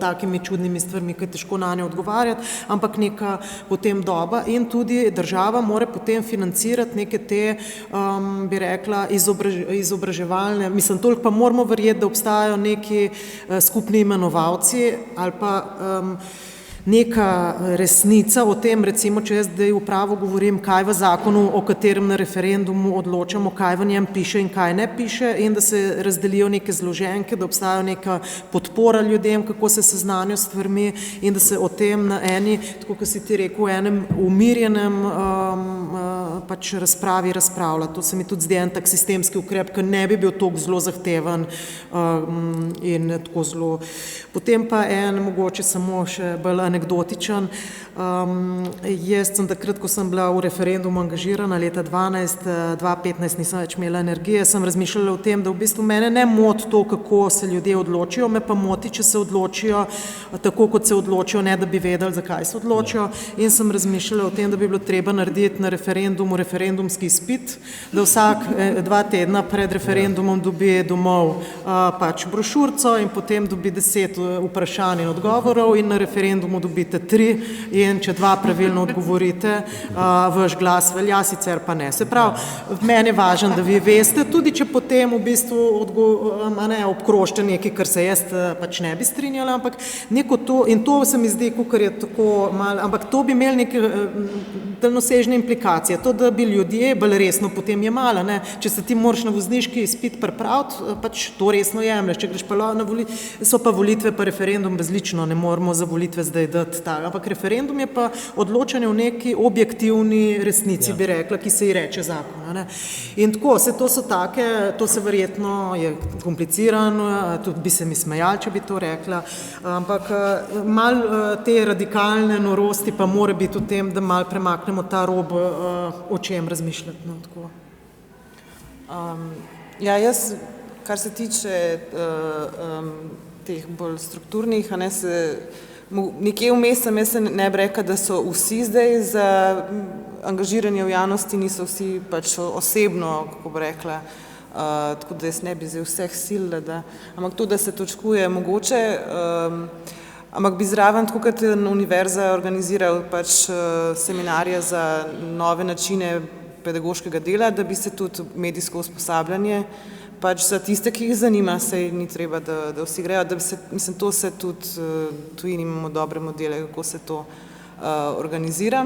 takimi čudnimi stvarmi, ki je težko na nje odgovarjati, ampak neka potem doba in tudi država mora potem financirati neke te, bi rekla, izobraževalne, toliko pa moramo verjeti, da obstajajo neki skupni imenovalci ali pa neka resnica o tem, recimo, če jaz zdaj upravo govorim, kaj v zakonu, o katerem na referendumu odločamo, kaj v njem piše in kaj ne piše, in da se razdelijo neke zloženke, da obstajajo neka podpora ljudem, kako se seznanijo s stvarmi in da se o tem na eni, tako kot si ti rekel, enem umirjenem pač razpravi razpravlja. To se mi tudi zdi en tak sistemski ukrep, ki ne bi bil toliko zelo zahteven in tako zelo. Potem pa en, mogoče samo še bolj anekdotičen, Jaz sem takrat, ko sem bila v referendumu angažirana, leta 2015 nisem več imela energije, sem razmišljala o tem, da v bistvu mene ne moti to, kako se ljudje odločijo, me pa moti, če se odločijo tako, kot se odločijo, ne da bi vedeli, zakaj se odločijo. In sem razmišljala o tem, da bi bilo treba narediti na referendumu referendumski izpit, da vsak 2 tedna pred referendumom dobi domov pač brošurico in potem dobi 10 vprašanj in odgovorov in na referendumu dobite 3 in če 2 pravilno odgovorite, vaš glas velja, sicer pa ne. Se pravi, meni je važno, da vi veste, tudi če potem v bistvu obkrožite nekaj, kar se jaz pač ne bi strinjala, ampak neko to, in to se mi zdi, kar je tako malo, ampak to bi imeli neke daljnosežne implikacije, to, da bi ljudje bolj resno potem jemala, ne, če se ti moraš na vozniški izpit pripraviti, pač to resno jemlješ, če greš pa na volitve, so pa volitve pa referendum različno, ne moramo za volitve zdaj dati tak, ampak referendum je pa odločanje v neki objektivni resnici, bi rekla, ki se ji reče zakon. Ne? In tako, to so take, to se verjetno je komplicirano, tudi bi se mi smejali, če bi to rekla, ampak malo te radikalne norosti pa mora biti v tem, da malo premaknemo ta rob, o čem razmišljati. No, tako. Ja, jaz, kar se tiče teh bolj strukturnih, a ne se nekje vmes sem, jaz se ne bi rekla, da so vsi zdaj za angažiranje v javnosti, niso vsi pač osebno, kako bi rekla, tako da jaz ne bi zdaj vseh silila, ampak to, da se točkuje mogoče, ampak bi zraven, tako kot univerza organizira pač seminarje za nove načine pedagoškega dela, da bi se tudi medijsko usposabljanje pač za tiste, ki jih zanima, sej ni treba, da vsi grejo, da bi se, mislim, to se tudi tujini imamo dobre modele, kako se to organizira.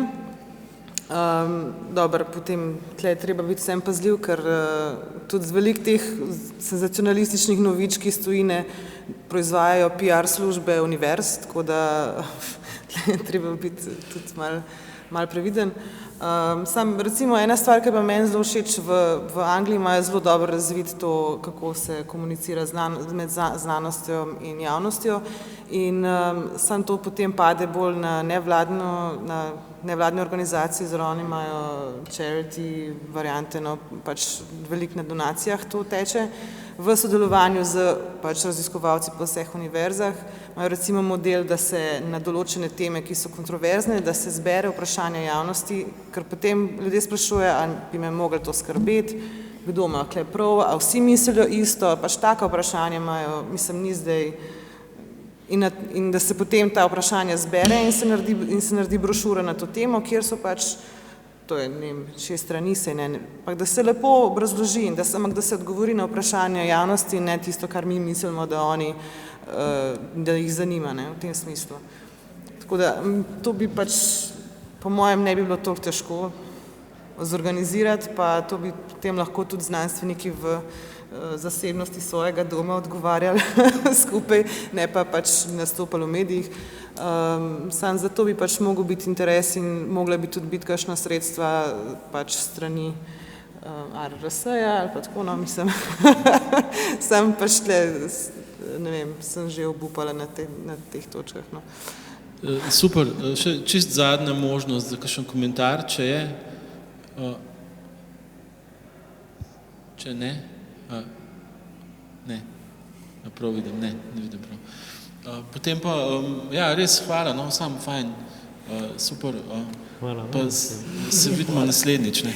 Dobro, potem tle je treba biti vsem pazljiv, ker tudi z velik teh senzacionalističnih novičk iz tujine proizvajajo PR službe univerz, tako da tle je treba biti tudi malo previden. Sam, recimo, ena stvar, ki pa meni zelo všeč, v Angliji imajo zelo dobro razvit to, kako se komunicira med znanostjo in javnostjo in sam to potem pade bolj na nevladne organizacije, zelo oni imajo charity variante, no, pač veliko na donacijah to teče. V sodelovanju z pač raziskovalci po vseh univerzah imajo recimo model, da se na določene teme, ki so kontroverzne, da se zbere vprašanje javnosti, ker potem ljudje sprašujejo, ali bi me mogli to skrbeti, kdo ima kle prav, a vsi mislijo isto, pač taka vprašanja imajo, mislim, ni zdaj, in da se potem ta vprašanja zbere in se naredi brošura na to temo, kjer so pač, to je, ne vem, 6 strani se, da se lepo obrazloži in da se odgovori na vprašanje javnosti, ne tisto, kar mi mislimo, da jih zanima, ne, v tem smislu. Tako da, to bi pač, po mojem, ne bi bilo toliko težko zorganizirati, pa to bi potem lahko tudi znanstveniki v zasebnosti svojega doma odgovarjali skupaj, ne pa pač nastopali v medijih. Sam zato bi pač mogel biti interes in mogla bi tudi biti kakšna sredstva pač strani RRS-ja ali pa tako, no, mislim. Sam pač tle, ne vem, sem že obupala na teh točkah, no. Super, še čist zadnja možnost za kakšen komentar, če je. Če ne? Ne, prav vidim, ne vidim prav. Potem pa, ja, res hvala, no, samo fajn, super, pa se vidimo naslednjič, ne.